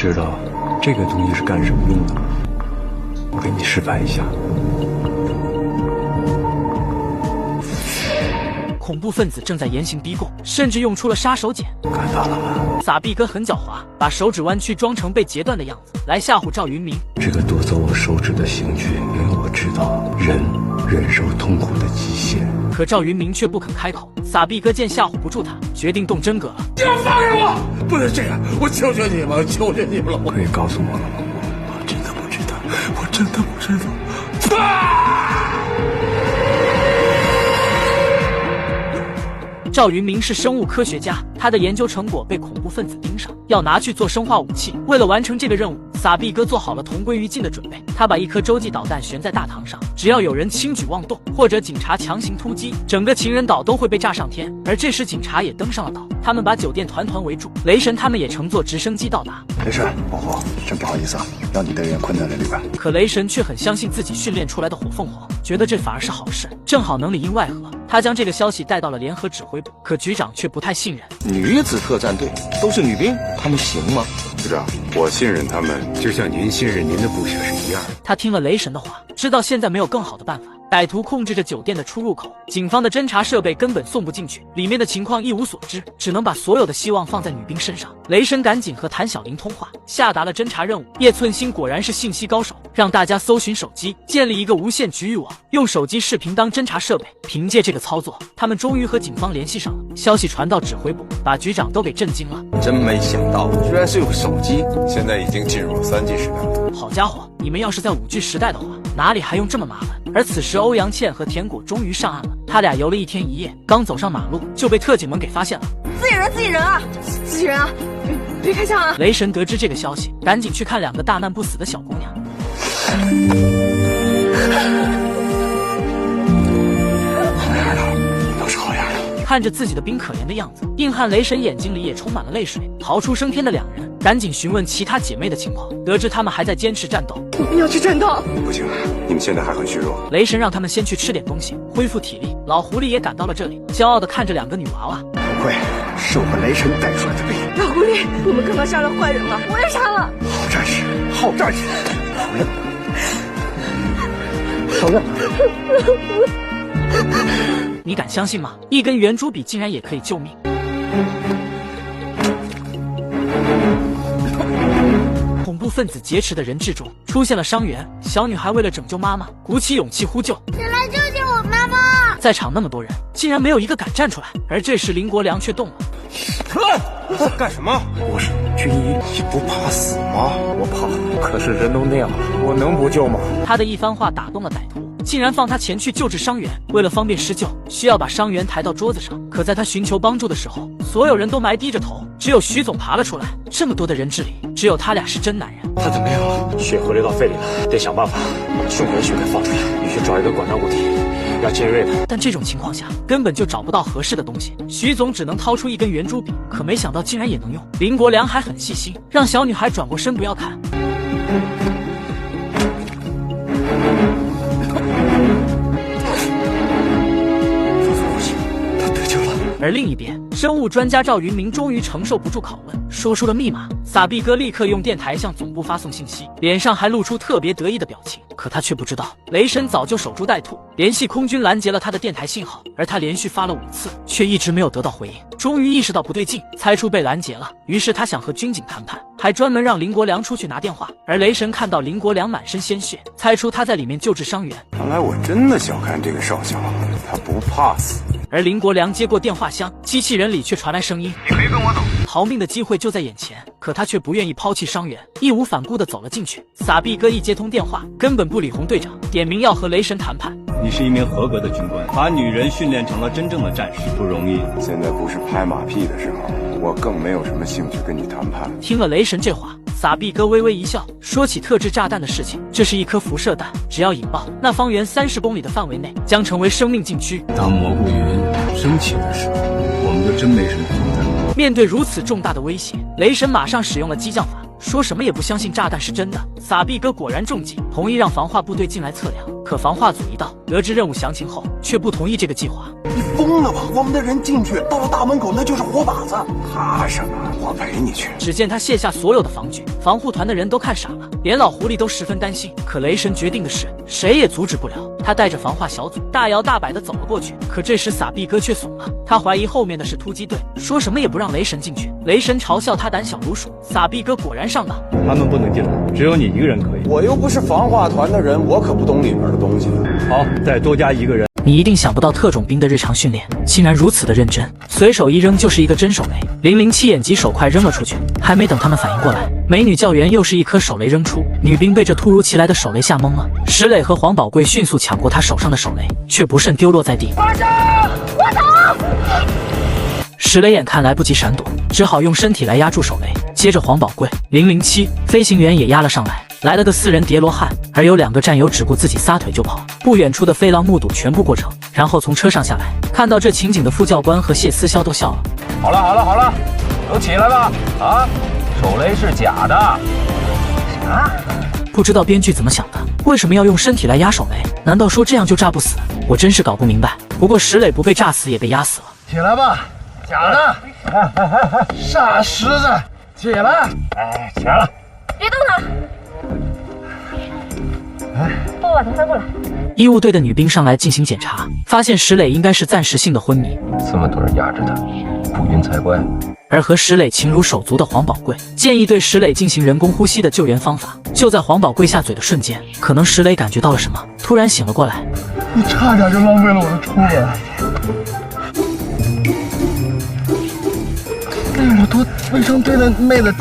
知道这个东西是干什么用的吗？我给你示范一下。恐怖分子正在严刑逼供，甚至用出了杀手锏。看到了吗？撒币哥很狡猾，把手指弯曲装成被截断的样子，来吓唬赵云明。这个夺走我手指的刑具，因为我知道人忍受痛苦的极限。可赵云明却不肯开口。撒币哥见吓唬不住他，决定动真格了。你要放开我！不能这样，我求求你们，求求你们了！可以告诉我了吗？我真的不知道，我真的不知道。赵云明是生物科学家，他的研究成果被恐怖分子盯上，要拿去做生化武器。为了完成这个任务，撒币哥做好了同归于尽的准备。他把一颗洲际导弹悬在大堂上，只要有人轻举妄动，或者警察强行突击，整个情人岛都会被炸上天。而这时警察也登上了岛，他们把酒店团团围住。雷神他们也乘坐直升机到达。雷神，真不好意思啊，让你的人困在了里边。可雷神却很相信自己训练出来的火凤凰，觉得这反而是好事，正好能里应外合。他将这个消息带到了联合指挥部，可局长却不太信任。女子特战队都是女兵，她们行吗？局长，我信任他们，就像您信任您的部下是一样的。他听了雷神的话，知道现在没有更好的办法。歹徒控制着酒店的出入口，警方的侦查设备根本送不进去，里面的情况一无所知，只能把所有的希望放在女兵身上。雷神赶紧和谭小玲通话，下达了侦查任务。叶寸心果然是信息高手，让大家搜寻手机，建立一个无线局域网，用手机视频当侦查设备。凭借这个操作，他们终于和警方联系上了。消息传到指挥部，把局长都给震惊了。真没想到，居然是有手机。现在已经进入了3G 时代了。好家伙，你们要是在5G 时代的话，哪里还用这么麻烦？而此时欧阳倩和田果终于上岸了，他俩游了1天1夜，刚走上马路就被特警们给发现了。自己人啊，自己人啊，别开枪啊！雷神得知这个消息，赶紧去看2个大难不死的小姑娘。好样的，都是好样的。看着自己的兵可怜的样子，硬汉雷神眼睛里也充满了泪水。逃出升天的2人赶紧询问其他姐妹的情况，得知她们还在坚持战斗。我们要去战斗。不行，你们现在还很虚弱。雷神让他们先去吃点东西，恢复体力。老狐狸也赶到了这里，骄傲地看着2个女娃娃。不愧是我雷神带出来的兵。老狐狸，我们刚刚杀了坏人了，我也杀了。好战士，好战士，承认。你敢相信吗？一根圆珠笔竟然也可以救命！恐怖分子劫持的人质中出现了伤员，小女孩为了拯救妈妈，鼓起勇气呼救：“谁来救救我妈妈！”在场那么多人，竟然没有一个敢站出来。而这时林国良却动了。干什么？我是军医，你不怕死吗？我怕，可是人都那样了，我能不救吗？他的一番话打动了歹徒，竟然放他前去救治伤员。为了方便施救，需要把伤员抬到桌子上。可在他寻求帮助的时候，所有人都埋低着头，只有徐总爬了出来。这么多的人质里，只有他俩是真男人。他怎么样了？血河流到肺里了，得想办法把凶人血给放出来，必须找一个管道固体，要尖锐的。但这种情况下，根本就找不到合适的东西。徐总只能掏出一根圆珠笔，可没想到竟然也能用。林国良还很细心，让小女孩转过身不要看。而另一边，生物专家赵云明终于承受不住拷问，说出了密码。撒币哥立刻用电台向总部发送信息，脸上还露出特别得意的表情。可他却不知道，雷神早就守株待兔，联系空军拦截了他的电台信号，而他连续发了5次，却一直没有得到回应。终于意识到不对劲，猜出被拦截了，于是他想和军警谈判，还专门让林国良出去拿电话。而雷神看到林国良满身鲜血，猜出他在里面救治伤员。看来我真的小看这个少校，他不怕死。而林国良接过电话箱，机器人里却传来声音：“你可以跟我走。”逃命的机会就在眼前，可他却不愿意抛弃伤员，义无反顾地走了进去。撒币哥一接通电话，根本不理洪队长，点名要和雷神谈判。你是一名合格的军官，把女人训练成了真正的战士，不容易。现在不是拍马屁的时候，我更没有什么兴趣跟你谈判。听了雷神这话，撒币哥微微一笑，说起特制炸弹的事情，这是一颗辐射弹，只要引爆，那方圆30公里的范围内将成为生命禁区。当蘑菇云升起的时候，我们就真没什么负担。面对如此重大的威胁，雷神马上使用了激将法，说什么也不相信炸弹是真的。撒币哥果然中计，同意让防化部队进来测量。可防化组一到，得知任务详情后，却不同意这个计划。你疯了吧？我们的人进去，到了大门口那就是活靶子。怕什么？我陪你去。只见他卸下所有的防具，防护团的人都看傻了，连老狐狸都十分担心。可雷神决定的是，谁也阻止不了。他带着防化小组大摇大摆地走了过去。可这时撒币哥却怂了，他怀疑后面的是突击队，说什么也不让雷神进去。雷神嘲笑他胆小如鼠，撒币哥果然上当。他们不能进来，只有你一个人可以。我又不是防化团的人，我可不懂里边的东西。好，再多加一个人。你一定想不到特种兵的日常训练竟然如此的认真，随手一扔就是一个真手雷。007眼疾手快扔了出去，还没等他们反应过来，美女教员又是一颗手雷扔出，女兵被这突如其来的手雷吓懵了。石磊和黄宝贵迅速抢过他手上的手雷，却不慎丢落在地。我走！石磊眼看来不及闪躲，只好用身体来压住手雷。接着黄宝贵、007飞行员也压了上来，来了个4人叠罗汉，而有2个战友只顾自己撒腿就跑。不远处的飞狼目睹全部过程，然后从车上下来，看到这情景的副教官和谢思潇都笑了。好了，都起来吧！啊，手雷是假的。啥？不知道编剧怎么想的，为什么要用身体来压手雷？难道说这样就炸不死？我真是搞不明白。不过石磊不被炸死也被压死了。起来吧，假的！傻石子，起来！哎，起来了。别动他！帮我把他翻过来。医务队的女兵上来进行检查，发现石磊应该是暂时性的昏迷，这么多人压着他，不晕才怪。而和石磊情如手足的黄宝贵建议对石磊进行人工呼吸的救援方法。就在黄宝贵下嘴的瞬间，可能石磊感觉到了什么，突然醒了过来。你差点就浪费了我的初吻。那么多卫生队的妹子，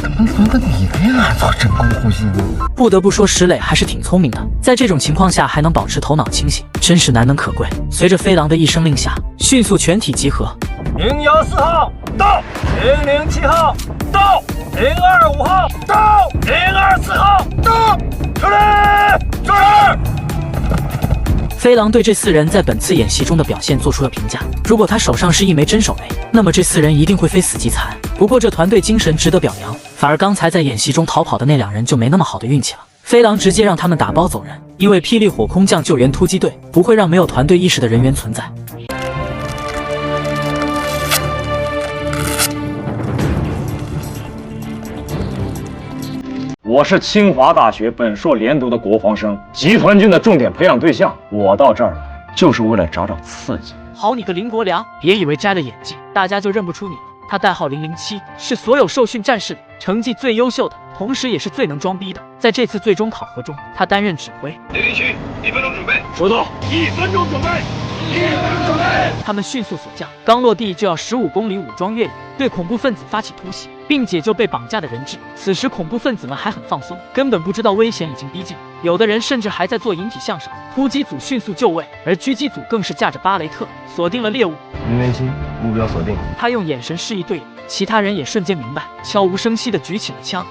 怎么轮到你那样做人工呼吸呢？不得不说，石磊还是挺聪明的，在这种情况下还能保持头脑清醒，真是难能可贵。随着飞狼的一声令下，迅速全体集合。014号到，007号到，025号到，024号到，出来，注意！飞狼对这4人在本次演习中的表现做出了评价。如果他手上是一枚真手雷，那么这4人一定会非死即残。不过这团队精神值得表扬，反而刚才在演习中逃跑的那2人就没那么好的运气了。飞狼直接让他们打包走人，因为霹雳火空降救援突击队不会让没有团队意识的人员存在。我是清华大学本硕连读的国防生，集团军的重点培养对象。我到这儿来就是为了找找刺激。好你个林国良，别以为摘了眼镜，大家就认不出你了。他代号007，是所有受训战士里成绩最优秀的，同时也是最能装逼的。在这次最终考核中，他担任指挥。007，1分钟准备。收到。1分钟准备。1分钟准备。他们迅速锁降，刚落地就要15公里武装越野，对恐怖分子发起突袭，并解救被绑架的人质。此时恐怖分子们还很放松，根本不知道危险已经逼近，有的人甚至还在做引体向上。突击组迅速就位，而狙击组更是架着巴雷特锁定了猎物。007，目标锁定。他用眼神示意队友，其他人也瞬间明白，悄无声息地举起了枪。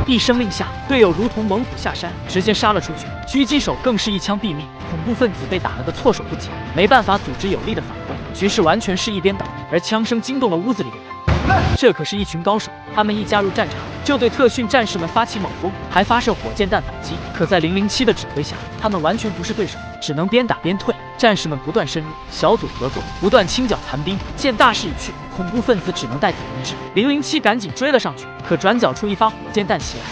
一声令下，队友如同猛虎下山，直接杀了出去。狙击手更是一枪毙命，恐怖分子被打了个措手不及，没办法组织有力的反攻，局势完全是一边倒。而枪声惊动了屋子里的人，这可是一群高手，他们一加入战场就对特训战士们发起猛攻，还发射火箭弹反击。可在007的指挥下，他们完全不是对手，只能边打边退。战士们不断深入，小组合作，不断清剿残兵。见大势已去，恐怖分子只能带走人质。007赶紧追了上去，可转角处一发火箭弹袭来，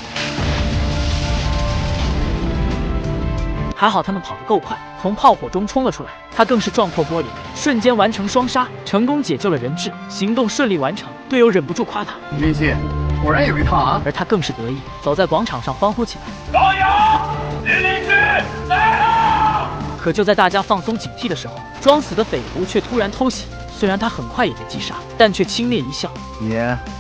还好他们跑得够快，从炮火中冲了出来。他更是撞破玻璃，瞬间完成双杀，成功解救了人质，行动顺利完成。队友忍不住夸他007，果然有一套啊！而他更是得意，走在广场上欢呼起来。加油！007来了！可就在大家放松警惕的时候，装死的匪徒却突然偷袭。虽然他很快也被击杀，但却轻蔑一笑：“你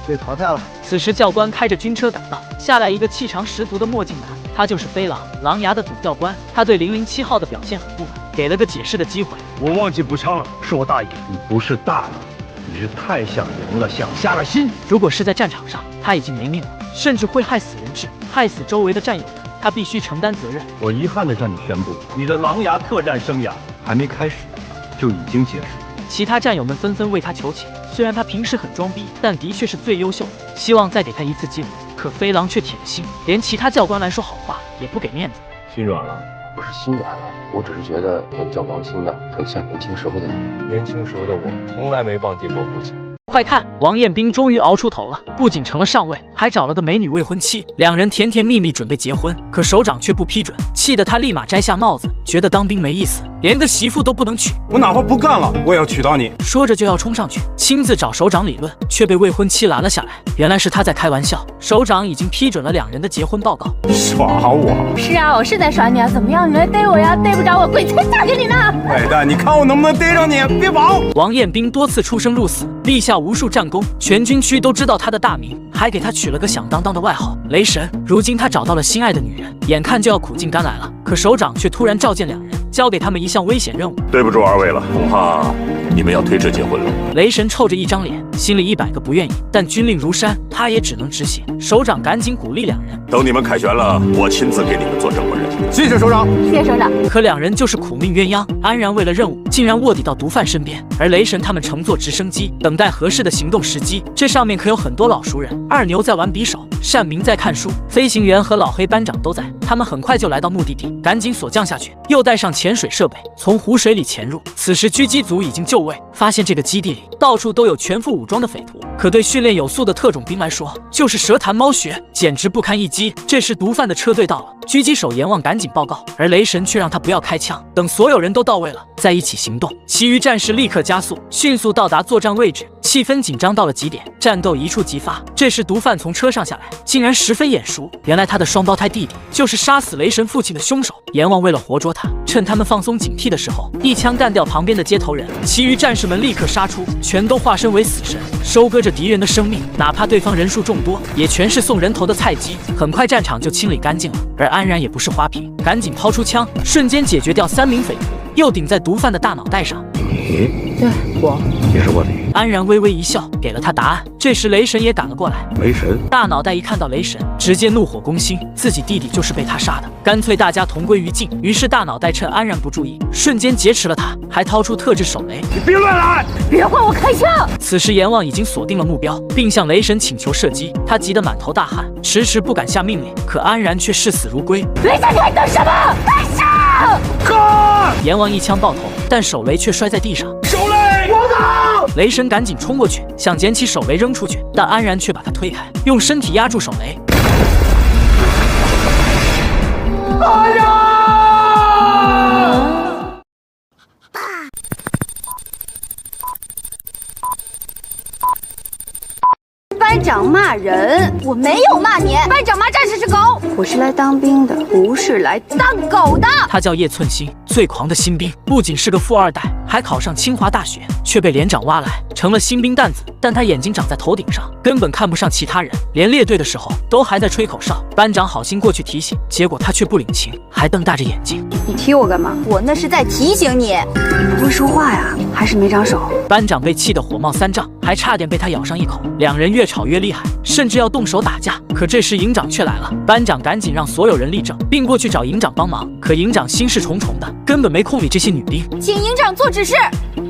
被淘汰了。”此时教官开着军车赶到，下来一个气场十足的墨镜男，他就是飞狼狼牙的主教官。他对007号的表现很不满，给了个解释的机会。我忘记补枪了，是我大意。你不是大意，你是太想赢了，想下了心。如果是在战场上，他已经没命了，甚至会害死人质，害死周围的战友们。他必须承担责任。我遗憾地向你宣布，你的狼牙特战生涯还没开始，就已经结束。其他战友们纷纷为他求情，虽然他平时很装逼，但的确是最优秀的，希望再给他一次机会。可飞狼却铁了心，连其他教官来说好话也不给面子。心软了？不是心软了，我只是觉得比较王心的，很像年轻时候的你。年轻时候的我，从来没忘记过父亲。快看，王彦斌终于熬出头了，不仅成了上尉，还找了个美女未婚妻，两人甜甜蜜蜜准备结婚，可首长却不批准，气得他立马摘下帽子，觉得当兵没意思，连个媳妇都不能娶。我哪怕不干了，我也要娶到你。说着就要冲上去，亲自找首长理论，却被未婚妻拦了下来。原来是他在开玩笑，首长已经批准了两人的结婚报告。耍我？是啊，我是在耍你啊，怎么样？你来逮我呀？逮不着我，鬼才嫁给你呢！坏蛋，你看我能不能逮着你？别跑！王彦斌多次出生入死，立下无数战功，全军区都知道他的大名，还给他取了个响当当的外号“雷神”。如今他找到了心爱的女人，眼看就要苦尽甘来了，可首长却突然召见两人，交给他们一项危险任务。对不住二位了，恐怕你们要推迟结婚了。雷神臭着一张脸，心里100个不愿意，但军令如山，他也只能执行。首长赶紧鼓励两人，等你们凯旋了，我亲自给你们做证婚人。谢谢首长。谢谢首长。可两人就是苦命鸳鸯，安然为了任务，竟然卧底到毒贩身边，而雷神他们乘坐直升机，等待合适的行动时机。这上面可有很多老熟人，二牛在玩匕首，单明在看书，飞行员和老黑班长都在。他们很快就来到目的地，赶紧锁降下去，又带上潜水设备，从湖水里潜入。此时狙击组已经就位，发现这个基地里到处都有全副武装的匪徒，可对训练有素的特种兵来说，就是蛇弹猫穴，简直不堪一击。这时毒贩的车队到了，狙击手阎王赶紧报告，而雷神却让他不要开枪，等所有人都到位了再一起行动。其余战士立刻加速，迅速到达作战位置，气氛紧张到了极点，战斗一触即发。这时毒贩从车上下来，竟然十分眼熟，原来他的双胞胎弟弟就是杀死雷神父亲的凶手。阎王为了活捉他，趁他们放松警惕的时候，一枪干掉旁边的接头人。其余战士们立刻杀出，全都化身为死神，收割着敌人的生命，哪怕对方人数众多，也全是送人头的菜鸡。很快战场就清理干净了，而安然也不是花瓶，赶紧抛出枪，瞬间解决掉3名匪徒，又顶在毒贩的大脑袋上。你？对，我。你是卧底？安然微微一笑，给了他答案。这时雷神也赶了过来，雷神大脑袋一看到雷神，直接怒火攻心，自己弟弟就是被他杀的，干脆大家同归于尽。于是大脑袋趁安然不注意，瞬间劫持了他，还掏出特制手雷。你别乱来！别换我开枪！此时阎王已经锁定了目标，并向雷神请求射击，他急得满头大汗，迟迟不敢下命令。可安然却视死如归。雷神，你还等什么？开枪！干！阎王一枪爆头，但手雷却摔在地上。手雷！我走！雷神赶紧冲过去，想捡起手雷扔出去，但安然却把他推开，用身体压住手雷。安然！班长骂人，我没有骂你。班长骂战士是狗，我是来当兵的，不是来当狗的。他叫叶寸心，最狂的新兵，不仅是个富二代，还考上清华大学，却被连长挖来成了新兵蛋子。但他眼睛长在头顶上，根本看不上其他人，连列队的时候都还在吹口哨。班长好心过去提醒，结果他却不领情，还瞪大着眼睛。你踢我干嘛？我那是在提醒你。你不会说话呀？还是没长手？班长被气得火冒三丈，还差点被他咬上一口。两人越吵越厉害，甚至要动手打架。可这时营长却来了，班长赶紧让所有人立正，并过去找营长帮忙。可营长心事重重的，根本没空理这些女兵。请营长做指示。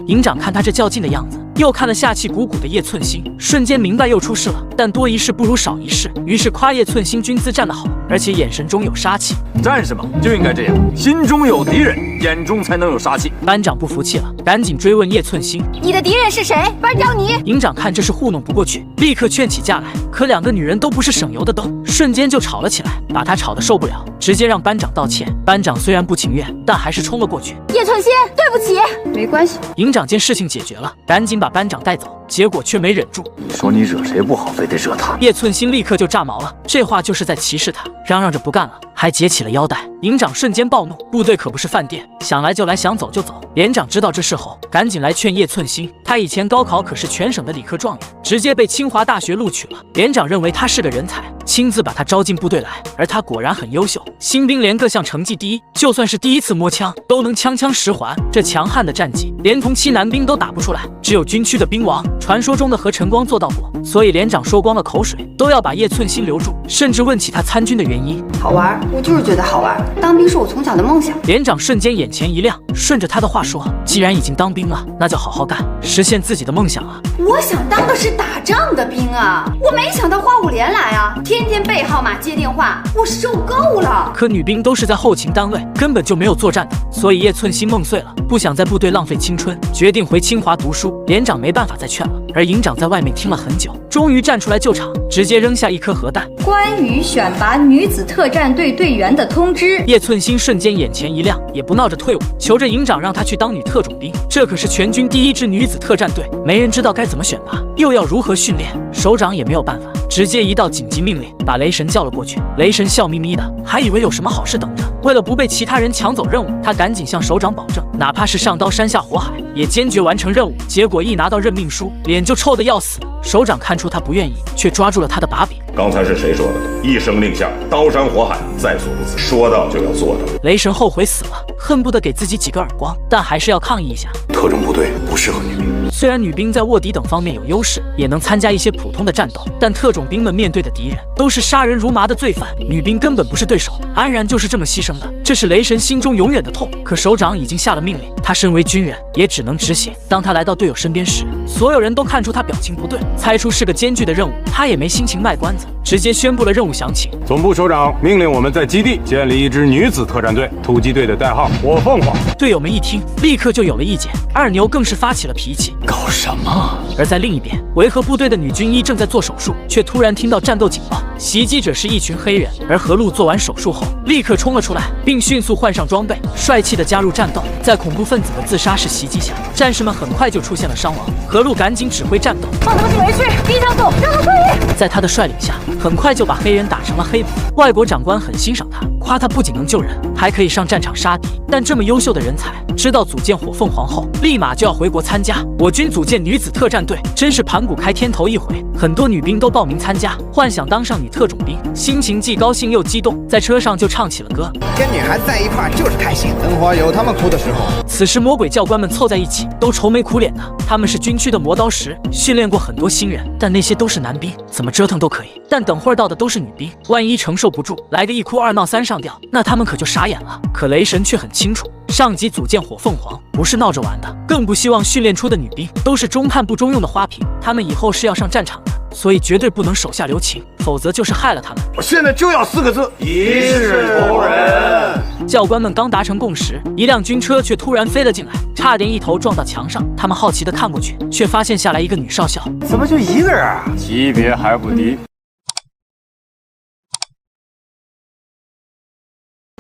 营长看他这较劲的样子，又看了下气鼓鼓的叶寸心，瞬间明白又出事了。但多一事不如少一事，于是夸叶寸心军姿站得好，而且眼神中有杀气。战士嘛，就应该这样，心中有敌人，眼中才能有杀气。班长不服气了，赶紧追问叶寸心：“你的敌人是谁？班长你？”营长看这是糊弄不过去，立刻劝起架来。可两个女人都不是省油的灯，瞬间就吵了起来，把他吵得受不了，直接让班长道歉。班长虽然不情愿，但还是冲了过去。叶寸心，对不起。没关系。营长见事情解决了，赶紧把班长带走。结果却没忍住，你说你惹谁不好，非得惹他？叶寸心立刻就炸毛了，这话就是在歧视他，嚷嚷着不干了，还解起了腰带。营长瞬间暴怒，部队可不是饭店，想来就来，想走就走。连长知道这事后，赶紧来劝叶寸心，他以前高考可是全省的理科状元，直接被清华大学录取了。连长认为他是个人才，亲自把他招进部队来，而他果然很优秀，新兵连各项成绩第一，就算是第一次摸枪，都能枪枪10环。这强悍的战绩，连同期男兵都打不出来，只有军区的兵王，传说中的何晨光做到过。所以连长说光了口水，都要把叶寸心留住，甚至问起他参军的原因。好玩，我就是觉得好玩，当兵是我从小的梦想。连长瞬间眼前一亮，顺着他的话说，既然已经当兵了，那就好好干，实现自己的梦想啊。我想当的是打仗的兵啊，我没想到花5连来啊，天天背号码接电话，我受够了。可女兵都是在后勤单位，根本就没有作战的，所以叶寸心梦碎了，不想在部队浪费青春，决定回清华读书。连长没办法再劝了，了。而营长在外面听了很久，终于站出来救场，直接扔下一颗核弹。关于选拔女子特战队队员的通知。叶寸心瞬间眼前一亮，也不闹着退伍，求着营长让她去当女特种兵。这可是全军第1支女子特战队，没人知道该怎么选拔，又要如何训练，首长也没有办法，直接一道紧急命令，把雷神叫了过去。雷神笑眯眯的，还以为有什么好事等着。为了不被其他人抢走任务，他赶紧向首长保证，哪怕是上刀山下火海，也坚决完成任务。结果一拿到任命书，脸就臭得要死。首长看出他不愿意，却抓住了他的把柄。刚才是谁说的？一声令下，刀山火海，在所不辞。说到就要做到。雷神后悔死了，恨不得给自己几个耳光，但还是要抗议一下。特种部队不适合女兵。虽然女兵在卧底等方面有优势，也能参加一些普通的战斗，但特种兵们面对的敌人都是杀人如麻的罪犯，女兵根本不是对手，安然就是这么牺牲的，这是雷神心中永远的痛。可首长已经下了命令，他身为军人也只能执行。当他来到队友身边时，所有人都看出他表情不对，猜出是个艰巨的任务，他也没心情卖关子，直接宣布了任务详情。总部首长命令我们在基地建立一支女子特战队，突击队的代号火凤凰。队友们一听，立刻就有了意见。二牛更是发起了脾气，搞什么？而在另一边，维和部队的女军医正在做手术，却突然听到战斗警报，袭击者是一群黑人。而何璐做完手术后，立刻冲了出来，并迅速换上装备，帅气的加入战斗。在恐怖分子的自杀式袭击下，战士们很快就出现了伤亡。何璐赶紧指挥战斗，放他们进围区，敌将走，让他退役。在他的率领下，很快就把黑人打成了黑捕。外国长官很欣赏他，夸他不仅能救人，还可以上战场杀敌。但这么优秀的人才，知道组建火凤凰后，立马就要回国参加。我军组建女子特战队，真是盘古开天头一回。很多女兵都报名参加，幻想当上女特种兵，心情既高兴又激动，在车上就唱起了歌。跟女孩子在一块就是开心，等会儿有他们哭的时候。此时魔鬼教官们凑在一起，都愁眉苦脸的。他们是军区的磨刀石，训练过很多新人，但那些都是男兵，怎么折腾都可以。但等会儿到的都是女兵，万一承受不住，来个一哭二闹三上吊，那他们可就傻眼了。可雷神却很清楚，上级组建火凤凰不是闹着玩的，更不希望训练出的女兵都是中看不中用的花瓶，他们以后是要上战场的，所以绝对不能手下留情，否则就是害了他们。我现在就要4个字：一视同仁。教官们刚达成共识，一辆军车却突然飞了进来，差点一头撞到墙上。他们好奇地看过去，却发现下来一个女少校。怎么就一个人啊？级别还不低。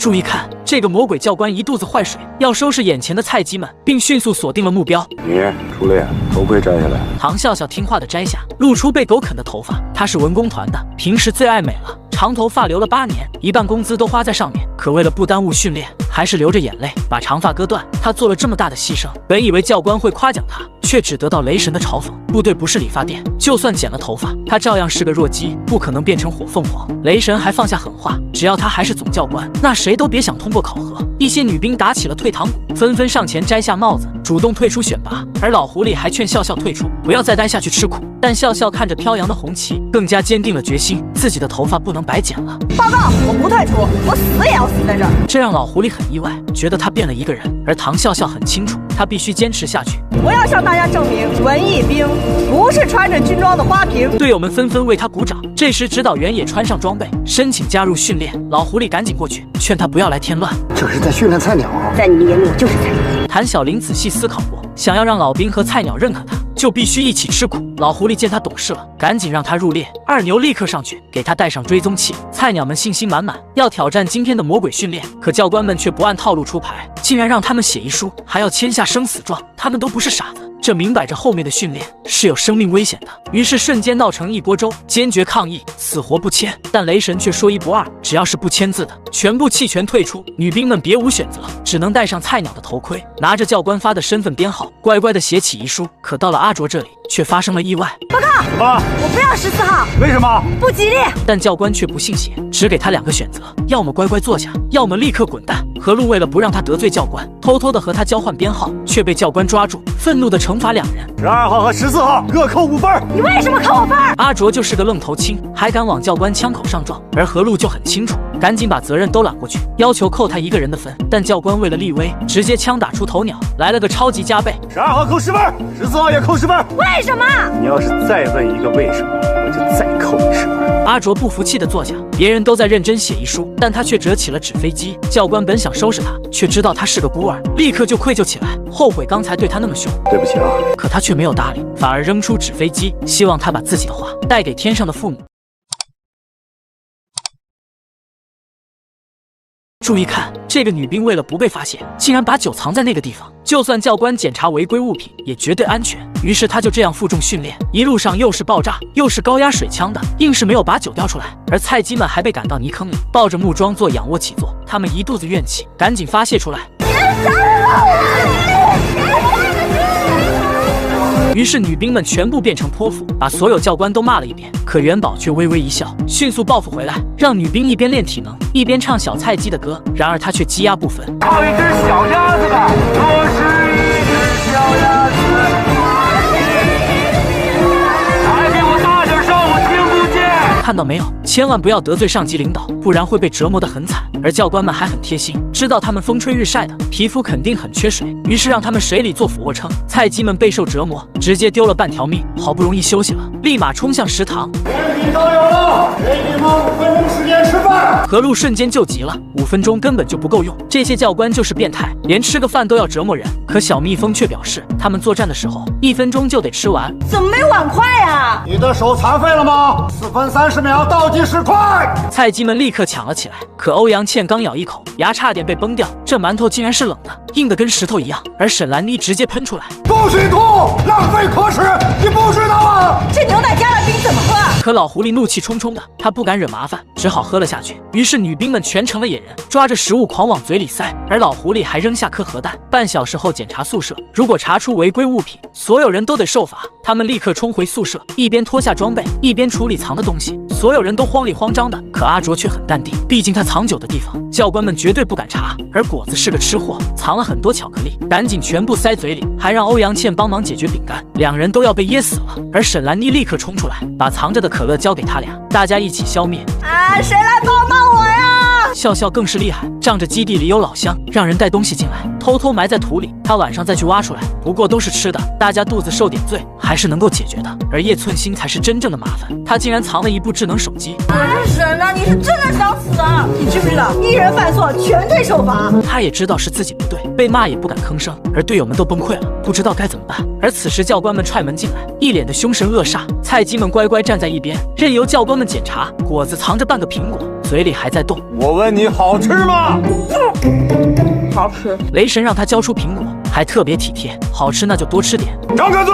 注意看，这个魔鬼教官一肚子坏水，要收拾眼前的菜鸡们，并迅速锁定了目标。你出列，头盔摘下来。唐笑笑听话的摘下，露出被狗啃的头发。他是文工团的，平时最爱美了，长头发留了8年，一半工资都花在上面。可为了不耽误训练，还是流着眼泪把长发割断。他做了这么大的牺牲，本以为教官会夸奖他，却只得到雷神的嘲讽。部队不是理发店，就算剪了头发，他照样是个弱鸡，不可能变成火凤凰。雷神还放下狠话，只要他还是总教官，那谁都别想通过考核。一些女兵打起了退堂鼓，纷纷上前摘下帽子，主动退出选拔。而老狐狸还劝笑笑退出，不要再待下去吃苦。但笑笑看着飘扬的红旗，更加坚定了决心，自己的头发不能白剪了。报告，我不退出，我死也要死在这儿。这让老狐狸很意外，觉得他变了一个人。而唐笑笑很清楚，他必须坚持下去。我要向大家证明，文艺兵不是穿着军装的花瓶。队友们纷纷为他鼓掌。这时指导员也穿上装备，申请加入训练。老狐狸赶紧过去，劝他不要来添乱。这是在训练菜鸟，在你眼里我就是菜鸟。谭小玲仔细思考过，想要让老兵和菜鸟认可他，就必须一起吃苦。老狐狸见他懂事了，赶紧让他入列。二牛立刻上去给他带上追踪器。菜鸟们信心满满，要挑战今天的魔鬼训练。可教官们却不按套路出牌，竟然让他们写遗书，还要签下生死状。他们都不是傻子，这明摆着后面的训练是有生命危险的。于是瞬间闹成一锅粥，坚决抗议，死活不签。但雷神却说一不二，只要是不签字的，全部弃权退出。女兵们别无选择，只能戴上菜鸟的头盔，拿着教官发的身份编号，乖乖的写起遗书。可到了阿卓这里，却发生了意外。报告，我不要14号，为什么？不吉利。但教官却不信邪，只给他2个选择，要么乖乖坐下，要么立刻滚蛋。何璐为了不让他得罪教官，偷偷的和他交换编号，却被教官抓住，愤怒的惩罚2人，12号和14号各扣5分。你为什么扣我分？阿卓就是个愣头青，还敢往教官枪口上撞。而何璐就很清楚，赶紧把责任都揽过去，要求扣他1个人的分。但教官为了立威，直接枪打出头鸟，来了个超级加倍。12号扣10分，14号也扣10分。为什么？你要是再问一个为什么，我就再扣你10分。阿卓不服气地坐下，别人都在认真写遗书，但他却折起了纸飞机。教官本想收拾他，却知道他是个孤儿，立刻就愧疚起来，后悔刚才对他那么凶。对不起啊，可他却没有搭理，反而扔出纸飞机，希望他把自己的话带给天上的父母。注意看，这个女兵为了不被发现，竟然把酒藏在那个地方，就算教官检查违规物品，也绝对安全。于是她就这样负重训练，一路上又是爆炸，又是高压水枪的，硬是没有把酒掉出来。而菜鸡们还被赶到泥坑里，抱着木桩做仰卧起坐，他们一肚子怨气，赶紧发泄出来。于是女兵们全部变成泼妇，把所有教官都骂了一遍。可元宝却微微一笑，迅速报复回来，让女兵一边练体能，一边唱小菜鸡的歌。然而他却积压不分。靠一只小鸭子吧，我是一只小鸭子，还给我大点声，我听不见。看到没有？千万不要得罪上级领导，不然会被折磨得很惨。而教官们还很贴心，知道他们风吹日晒的，皮肤肯定很缺水，于是让他们水里做俯卧撑。菜鸡们备受折磨，直接丢了半条命，好不容易休息了，立马冲向食堂。点心都有了，给你们5分钟时间吃饭。何路瞬间就急了，5分钟根本就不够用，这些教官就是变态，连吃个饭都要折磨人。可小蜜蜂却表示，他们作战的时候1分钟就得吃完。怎么没碗筷呀？你的手残废了吗？4分30秒倒计时快！菜鸡们立刻抢了起来，可欧阳倩刚咬一口，牙差点被崩掉。这馒头竟然是冷的，硬的跟石头一样。而沈兰妮直接喷出来，不许吐，浪费可耻，你不知道啊！这牛奶加了冰怎么喝？可老狐狸怒气冲冲的，他不敢惹麻烦，只好喝了下去。于是女兵们全成了野人，抓着食物狂往嘴里塞，而老狐狸还扔下颗核弹。半小时后检查宿舍，如果查出违规物品，所有人都得受罚。他们立刻冲回宿舍，一边脱下装备，一边处理藏的东西。所有人都慌里慌张的，可阿卓却很淡定，毕竟他藏酒的地方，教官们绝对不敢查。而果子是个吃货，藏了很多巧克力，赶紧全部塞嘴里，还让欧阳倩帮忙解决饼干，两人都要被噎死了。而沈兰妮立刻冲出来，把藏着的可乐交给他俩，大家一起消灭。啊，谁来帮帮我呀？笑笑更是厉害，仗着基地里有老乡，让人带东西进来，偷偷埋在土里，他晚上再去挖出来。不过都是吃的，大家肚子受点罪还是能够解决的。而叶寸心才是真正的麻烦，他竟然藏了一部智能手机。沈啊，你是真的想死啊？你知不知道，一人犯错全队受罚？他也知道是自己不对，被骂也不敢吭声，而队友们都崩溃了，不知道该怎么办。而此时教官们踹门进来，一脸的凶神恶煞，菜鸡们乖乖站在一边，任由教官们检查。果子藏着半个苹果，嘴里还在动。我问你好吃吗？好吃。雷神让他交出苹果，还特别体贴，好吃那就多吃点。张开嘴！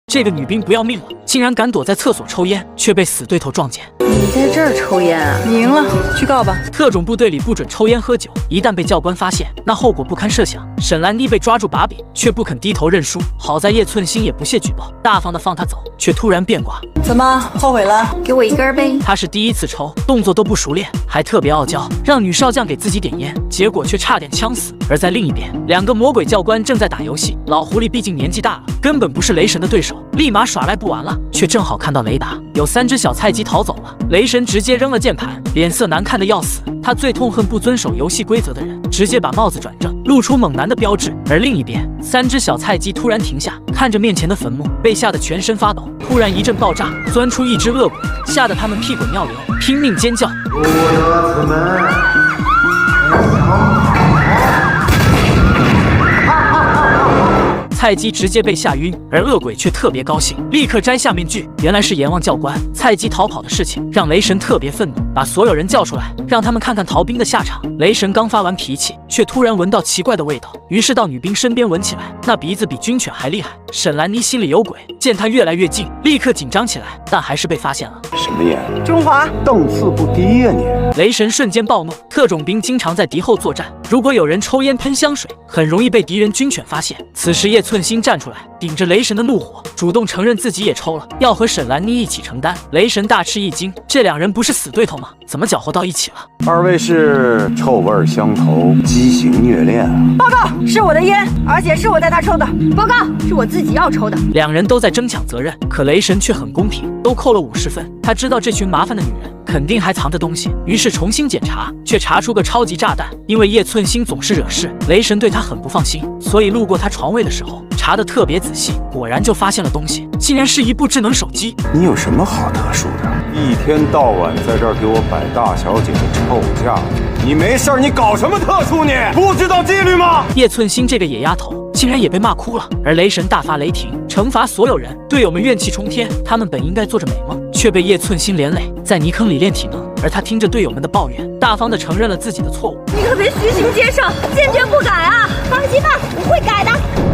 这个女兵不要命了，竟然敢躲在厕所抽烟，却被死对头撞见。你在这儿抽烟啊？你赢了，去告吧。特种部队里不准抽烟喝酒，一旦被教官发现，那后果不堪设想。沈兰妮被抓住把柄，却不肯低头认输。好在叶寸心也不屑举报，大方的放他走，却突然变卦。怎么后悔了？给我一根呗。他是第一次抽，动作都不熟练，还特别傲娇，让女少将给自己点烟，结果却差点呛死。而在另一边，两个魔鬼教官正在打游戏，老狐狸毕竟年纪大了，根本不是雷神的对手，立马耍赖不完了，却正好看到雷达有3只小菜鸡逃走了。雷神直接扔了键盘，脸色难看的要死。他最痛恨不遵守游戏规则的人，直接把帽子转正，露出猛男的标志。而另一边，3只小菜鸡突然停下，看着面前的坟墓，被吓得全身发抖。突然一阵爆炸，钻出一只恶鬼，吓得他们屁滚尿流，拼命尖叫。入得此门，菜鸡直接被吓晕，而恶鬼却特别高兴，立刻摘下面具。原来是阎王教官。菜鸡逃跑的事情让雷神特别愤怒，把所有人叫出来，让他们看看逃兵的下场。雷神刚发完脾气，却突然闻到奇怪的味道，于是到女兵身边闻起来，那鼻子比军犬还厉害。沈兰妮心里有鬼，见他越来越近，立刻紧张起来，但还是被发现了。什么眼？中华档次不低呀你！雷神瞬间暴怒，特种兵经常在敌后作战，如果有人抽烟喷香水，很容易被敌人军犬发现。此时叶寸心站出来，顶着雷神的怒火，主动承认自己也抽了，要和沈兰妮一起承担。雷神大吃一惊，这两人不是死对头吗？怎么搅和到一起了？二位是臭味相投，畸形虐恋啊！报告，是我的烟，而且是我带他抽的。报告，是我自己要抽的。两人都在争抢责任，可雷神却很公平，都扣了50分。他知道这群麻烦的女人肯定还藏着东西，于是重新检查，却查出个超级炸弹。因为叶寸心总是惹事，雷神对他很不放心，所以路过他床位的时候查得特别仔细，果然就发现了东西，竟然是一部智能手机。你有什么好特殊的？一天到晚在这儿给我摆大小姐的臭架子，你没事你搞什么特殊你？不知道纪律吗？叶寸心这个野丫头竟然也被骂哭了，而雷神大发雷霆，惩罚所有人，队友们怨气冲天，他们本应该做着美梦，却被叶寸心连累，在泥坑里练体能。而他听着队友们的抱怨，大方地承认了自己的错误。你可别虚情接受，坚决不改啊！放心吧，我会改的，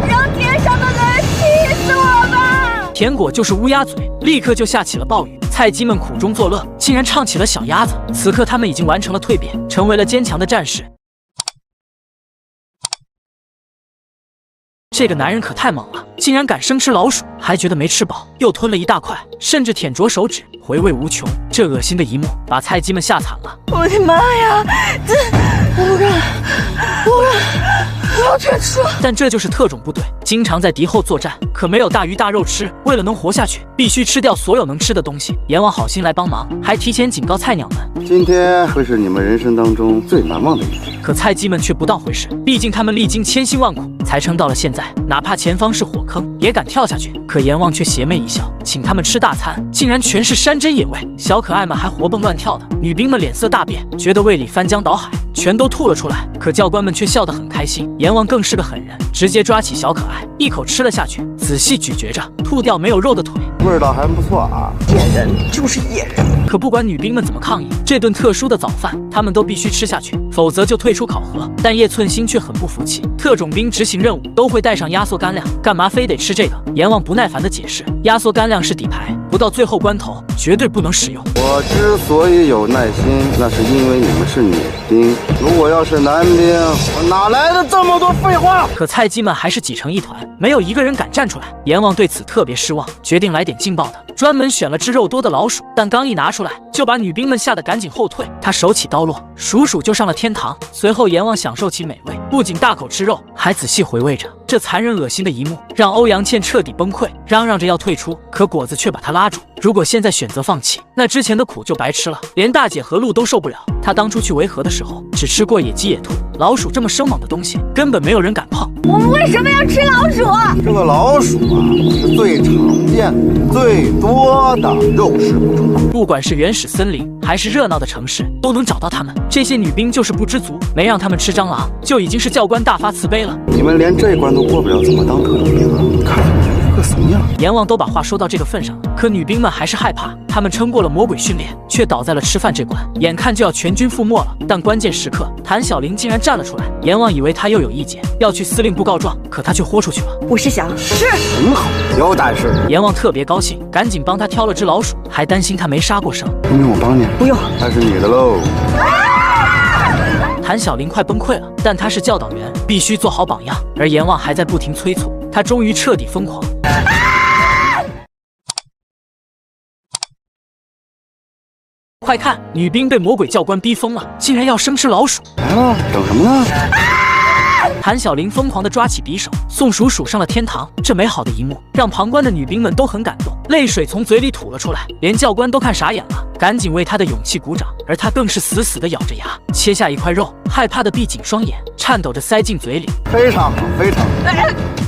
让天上的人气死我吧！田果就是乌鸦嘴，立刻就下起了暴雨。菜鸡们苦中作乐，竟然唱起了小鸭子。此刻他们已经完成了蜕变，成为了坚强的战士。这个男人可太猛了，竟然敢生吃老鼠，还觉得没吃饱，又吞了一大块，甚至舔着手指，回味无穷。这恶心的一幕把菜鸡们吓惨了。我的妈呀，我不敢，我要退出。但这就是特种部队，经常在敌后作战，可没有大鱼大肉吃。为了能活下去，必须吃掉所有能吃的东西。阎王好心来帮忙，还提前警告菜鸟们，今天会是你们人生当中最难忘的一天。可菜鸡们却不当回事，毕竟他们历经千辛万苦才撑到了现在，哪怕前方是火坑，也敢跳下去。可阎王却邪魅一笑，请他们吃大餐，竟然全是山珍野味，小可爱们还活蹦乱跳的。女兵们脸色大变，觉得胃里翻江倒海，全都吐了出来。可教官们却笑得很开心。阎王更是个狠人，直接抓起小可爱，一口吃了下去，仔细咀嚼着，吐掉没有肉的腿，味道还不错啊。野人就是野人。可不管女兵们怎么抗议，这顿特殊的早饭他们都必须吃下去，否则就退出考核。但叶寸心却很不服气，特种兵执行任务都会带上压缩干粮，干嘛非得吃这个？阎王不耐烦地解释，压缩干粮是底牌，不到最后关头绝对不能使用。我之所以有耐心，那是因为你们是女兵，如果要是男兵，我哪来的这么多废话？可菜鸡们还是挤成一团，没有一个人敢站出来。阎王对此特别失望，决定来点劲爆的，专门选了只肉多的老鼠，但刚一拿出来，就把女兵们吓得赶紧后退。他手起刀落，鼠鼠就上了天堂。随后阎王享受其美味，不仅大口吃肉，还仔细回味着这残忍恶心的一幕，让欧阳倩彻底崩溃，嚷嚷着要退出。可果子却把他拉住，如果现在选择放弃，那之前的苦就白吃了，连大姐和鹿都受不了。他当初去维和的时候，只吃过野鸡野兔，老鼠这么生猛的东西，根本没有人敢碰。我们为什么要吃老鼠？这个老鼠啊，是最常见的、最多的肉食补充。不管是原始森林还是热闹的城市，都能找到它们。这些女兵就是不知足，没让他们吃蟑螂，就已经是教官大发慈悲了。你们连这关都过不了，怎么当特种兵啊？看你们个怂样！阎王都把话说到这个份上了，可女兵们还是害怕。他们撑过了魔鬼训练，却倒在了吃饭这关，眼看就要全军覆没了。但关键时刻，谭小玲竟然站了出来。阎王以为他又有意见，要去司令部告状，可他却豁出去了。我是想是很好，有胆识。阎王特别高兴，赶紧帮他挑了只老鼠，还担心他没杀过生。用不用我帮你？不用，那是你的喽。谭小玲快崩溃了，但她是教导员，必须做好榜样。而阎王还在不停催促，他终于彻底疯狂。快看，女兵被魔鬼教官逼疯了，竟然要生吃老鼠。来了，等什么呢？谭小玲疯狂地抓起匕首，送鼠鼠上了天堂。这美好的一幕让旁观的女兵们都很感动，泪水从嘴里吐了出来，连教官都看傻眼了，赶紧为她的勇气鼓掌。而她更是死死地咬着牙，切下一块肉，害怕地闭紧双眼，颤抖着塞进嘴里。非常好，非常好。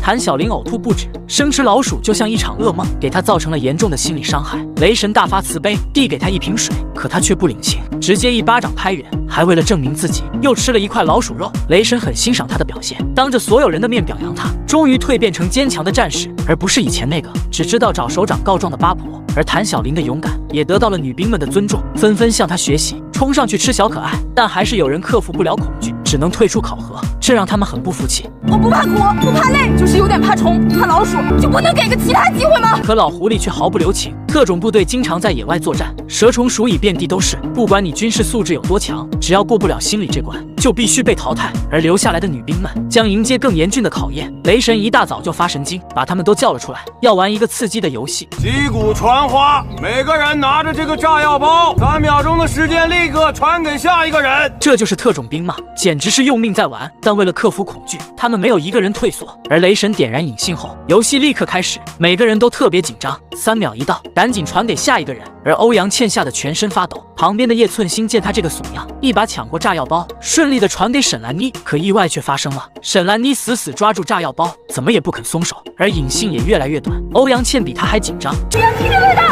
谭小玲呕吐不止，生吃老鼠就像一场噩梦，给她造成了严重的心理伤害。雷神大发慈悲，递给她一瓶水，可她却不领情，直接一巴掌拍远，还为了证明自己，又吃了一块老鼠肉。雷神很欣赏她的表现，当着所有人的面表扬她，终于蜕变成坚强的战士，而不是以前那个只知道找首长告状的八婆。而谭小玲的勇敢也得到了女兵们的尊重，纷纷向她学习，冲上去吃小可爱。但还是有人克服不了恐惧，只能退出考核，这让他们很不服气。我不怕苦，不怕累，就是有点怕虫、怕老鼠，就不能给个其他机会吗？可老狐狸却毫不留情。特种部队经常在野外作战，蛇虫鼠蚁遍地都是，不管你军事素质有多强，只要过不了心理这关，就必须被淘汰。而留下来的女兵们将迎接更严峻的考验。雷神一大早就发神经，把他们都叫了出来，要玩一个刺激的游戏。击鼓传花，每个人拿着这个炸药包，3秒钟的时间立刻传给下一个人。这就是特种兵吗？简直是用命在玩。但为了克服恐惧，他们没有一个人退缩。而雷神点燃引信后，游戏立刻开始，每个人都特别紧张。3秒一到，赶紧传给下一个人。而欧阳倩吓得全身发抖。旁边的叶寸心见他这个怂样，一把抢过炸药包，顺利的传给沈兰妮。可意外却发生了，沈兰妮死死抓住炸药包，怎么也不肯松手，而引信也越来越短。欧阳倩比他还紧张，这样提着味道，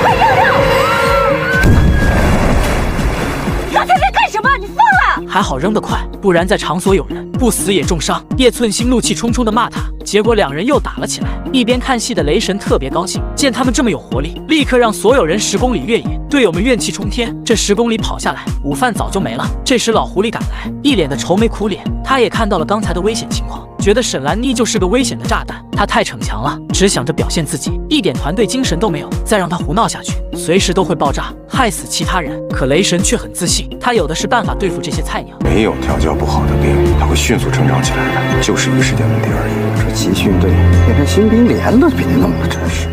快扔掉！刚才在干什么？你疯了！还好扔得快，不然在场所有人，不死也重伤。叶寸心怒气冲冲的骂他，结果两人又打了起来。一边看戏的雷神特别高兴，见他们这么有活力，立刻让所有人10公里越野。队友们怨气冲天，这10公里跑下来，午饭早就没了。这时老狐狸赶来，一脸的愁眉苦脸，他也看到了刚才的危险情况，觉得沈兰妮就是个危险的炸弹。他太逞强了，只想着表现自己，一点团队精神都没有。再让他胡闹下去，随时都会爆炸，害死其他人。可雷神却很自信，他有的是办法对付这些菜鸟。没有调教不好的兵，他会迅速成长起来的，就是一个时间问题而已。这集训队变成新兵连了，比你弄得真是。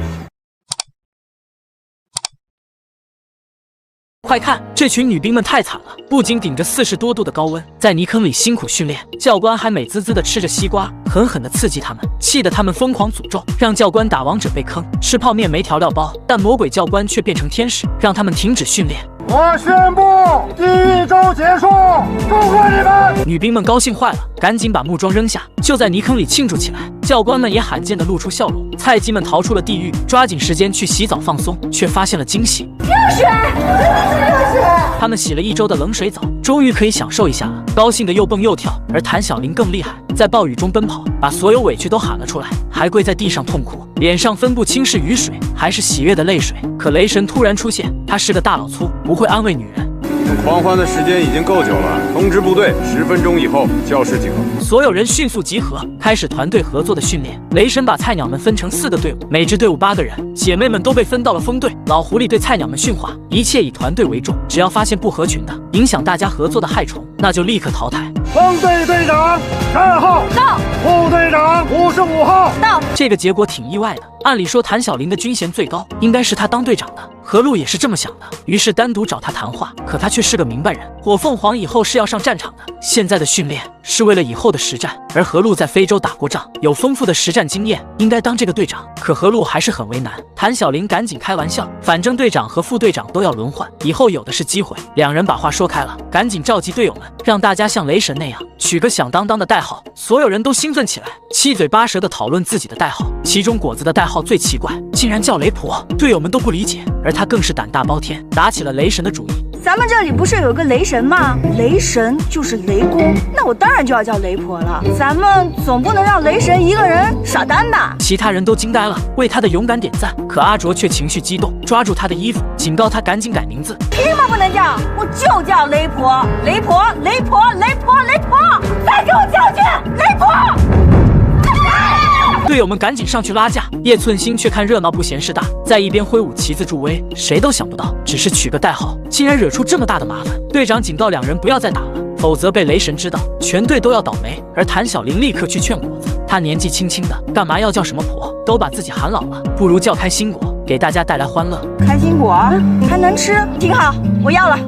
快看，这群女兵们太惨了，不仅顶着40多度的高温，在泥坑里辛苦训练，教官还美滋滋的吃着西瓜，狠狠的刺激他们，气得他们疯狂诅咒，让教官打王者被坑，吃泡面没调料包。但魔鬼教官却变成天使，让他们停止训练。我宣布第1周结束，祝贺你们！女兵们高兴坏了，赶紧把木桩扔下，就在泥坑里庆祝起来。教官们也罕见的露出笑容。菜鸡们逃出了地狱，抓紧时间去洗澡放松，却发现了惊喜。热水，热水！他们洗了1周的冷水澡，终于可以享受一下了，高兴的又蹦又跳。而谭小玲更厉害，在暴雨中奔跑，把所有委屈都喊了出来，还跪在地上痛哭，脸上分不清是雨水还是喜悦的泪水。可雷神突然出现，他是个大老粗，不会安慰女人。狂欢的时间已经够久了，通知部队10分钟以后教室集合。所有人迅速集合，开始团队合作的训练。雷神把菜鸟们分成4个队伍，每支队伍8个人，姐妹们都被分到了风队。老狐狸对菜鸟们训话，一切以团队为重，只要发现不合群的，影响大家合作的害虫，那就立刻淘汰。风队队长3号到，副队长55号到。这个结果挺意外的，按理说谭小玲的军衔最高，应该是他当队长的。何璐也是这么想的，于是单独找他谈话。可他却是个明白人，火凤凰以后是要上战场的，现在的训练是为了以后的实战。而何璐在非洲打过仗，有丰富的实战经验，应该当这个队长。可何璐还是很为难。谭小玲赶紧开玩笑，反正队长和副队长都要轮换，以后有的是机会。两人把话说开了，赶紧召集队友们，让大家像雷神那样取个响当当的代号。所有人都兴奋起来，七嘴八舌地讨论自己的代号。其中果子的代号最奇怪，竟然叫雷婆，队友们都不理解，而他更是胆大包天，打起了雷神的主意。咱们这里不是有个雷神吗？雷神就是雷公，那我当然就要叫雷婆了。咱们总不能让雷神一个人傻单吧？其他人都惊呆了，为他的勇敢点赞。可阿卓却情绪激动，抓住他的衣服，警告他赶紧改名字。凭什么不能叫？我就叫雷婆，雷婆，雷婆，雷婆，雷婆！再给我叫去，雷婆！队友们赶紧上去拉架，叶寸心却看热闹不嫌事大，在一边挥舞旗子助威。谁都想不到，只是取个代号，竟然惹出这么大的麻烦。队长警告两人不要再打了，否则被雷神知道，全队都要倒霉。而谭小玲立刻去劝果子，他年纪轻轻的，干嘛要叫什么婆？都把自己喊老了，不如叫开心果，给大家带来欢乐。开心果还能吃，挺好，我要了。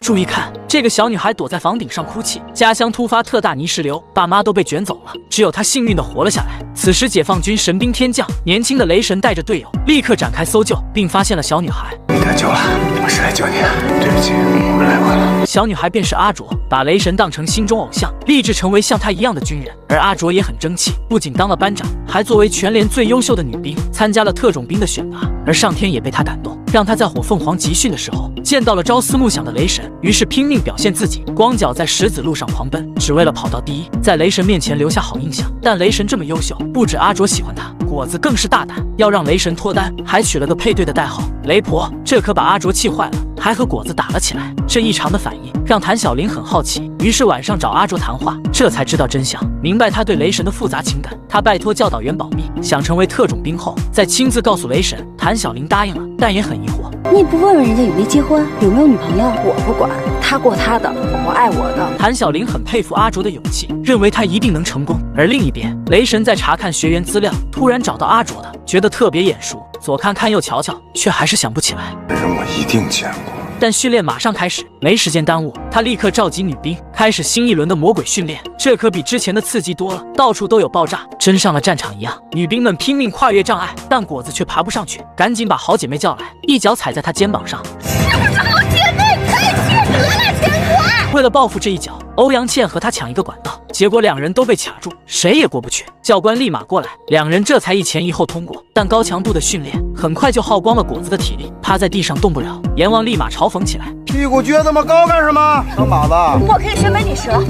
注意看，这个小女孩躲在房顶上哭泣，家乡突发特大泥石流，爸妈都被卷走了，只有她幸运的活了下来。此时解放军神兵天降，年轻的雷神带着队友立刻展开搜救，并发现了小女孩。你得救了，我是来救你的，对不起，我们来晚了。小女孩便是阿卓，把雷神当成心中偶像，立志成为像他一样的军人。而阿卓也很争气，不仅当了班长，还作为全连最优秀的女兵，参加了特种兵的选拔。而上天也被他感动，让他在火凤凰集训的时候见到了朝思暮想的雷神，于是拼命表现自己，光脚在石子路上狂奔，只为了跑到第一，在雷神面前留下好印象。但雷神这么优秀，不止阿卓喜欢他，果子更是大胆，要让雷神脱单，还取了个配对的代号雷婆。这可把阿卓气坏了，还和果子打了起来。这异常的反应让谭小玲很好奇，于是晚上找阿卓谈话，这才知道真相，明白他对雷神的复杂情感。他拜托教导员保密，想成为特种兵后再亲自告诉雷神。谭小玲答应了，但也很疑惑，你不问问人家有没结婚，有没有女朋友？我不管，他过他的，我爱我的。谭小玲很佩服阿卓的勇气，认为他一定能成功。而另一边，雷神在查看学员资料，突然找到阿卓的，觉得特别眼熟，左看看右瞧瞧，却还是想不起来。这人我一定见过。但训练马上开始，没时间耽误，他立刻召集女兵，开始新一轮的魔鬼训练。这可比之前的刺激多了，到处都有爆炸，真上了战场一样。女兵们拼命跨越障碍，但果子却爬不上去，赶紧把好姐妹叫来，一脚踩在她肩膀上。是不是好姐妹？太缺德了，天国！为了报复这一脚，欧阳倩和他抢一个管道，结果两人都被卡住，谁也过不去。教官立马过来，两人这才一前一后通过。但高强度的训练很快就耗光了果子的体力，趴在地上动不了。阎王立马嘲讽起来：“屁股撅这么高干什么？当靶子？我可以学美女蛇，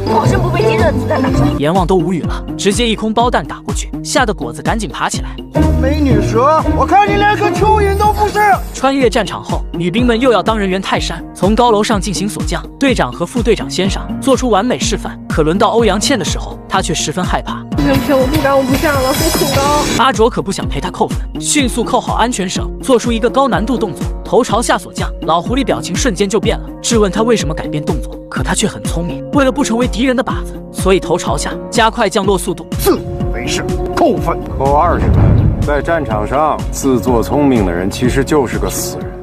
保证不被敌人的子弹打中。”阎王都无语了，直接一空包弹打过去，吓得果子赶紧爬起来。美女蛇，我看你连个蚯蚓都不是。穿越战场后，女兵们又要当人猿泰山，从高楼上进行锁降。队长和副队长先上，做出完美示范。可轮到欧阳倩的时候，她却十分害怕。我不敢，我不上了，我恐高。阿卓可不想陪她扣分，迅速扣好安全绳，做出一个高难度动作，头朝下锁降。老狐狸表情瞬间就变了，质问他为什么改变动作。可他却很聪明，为了不成为敌人的靶子，所以头朝下，加快降落速度。自以为是，扣分，扣20分。在战场上，自作聪明的人其实就是个死人。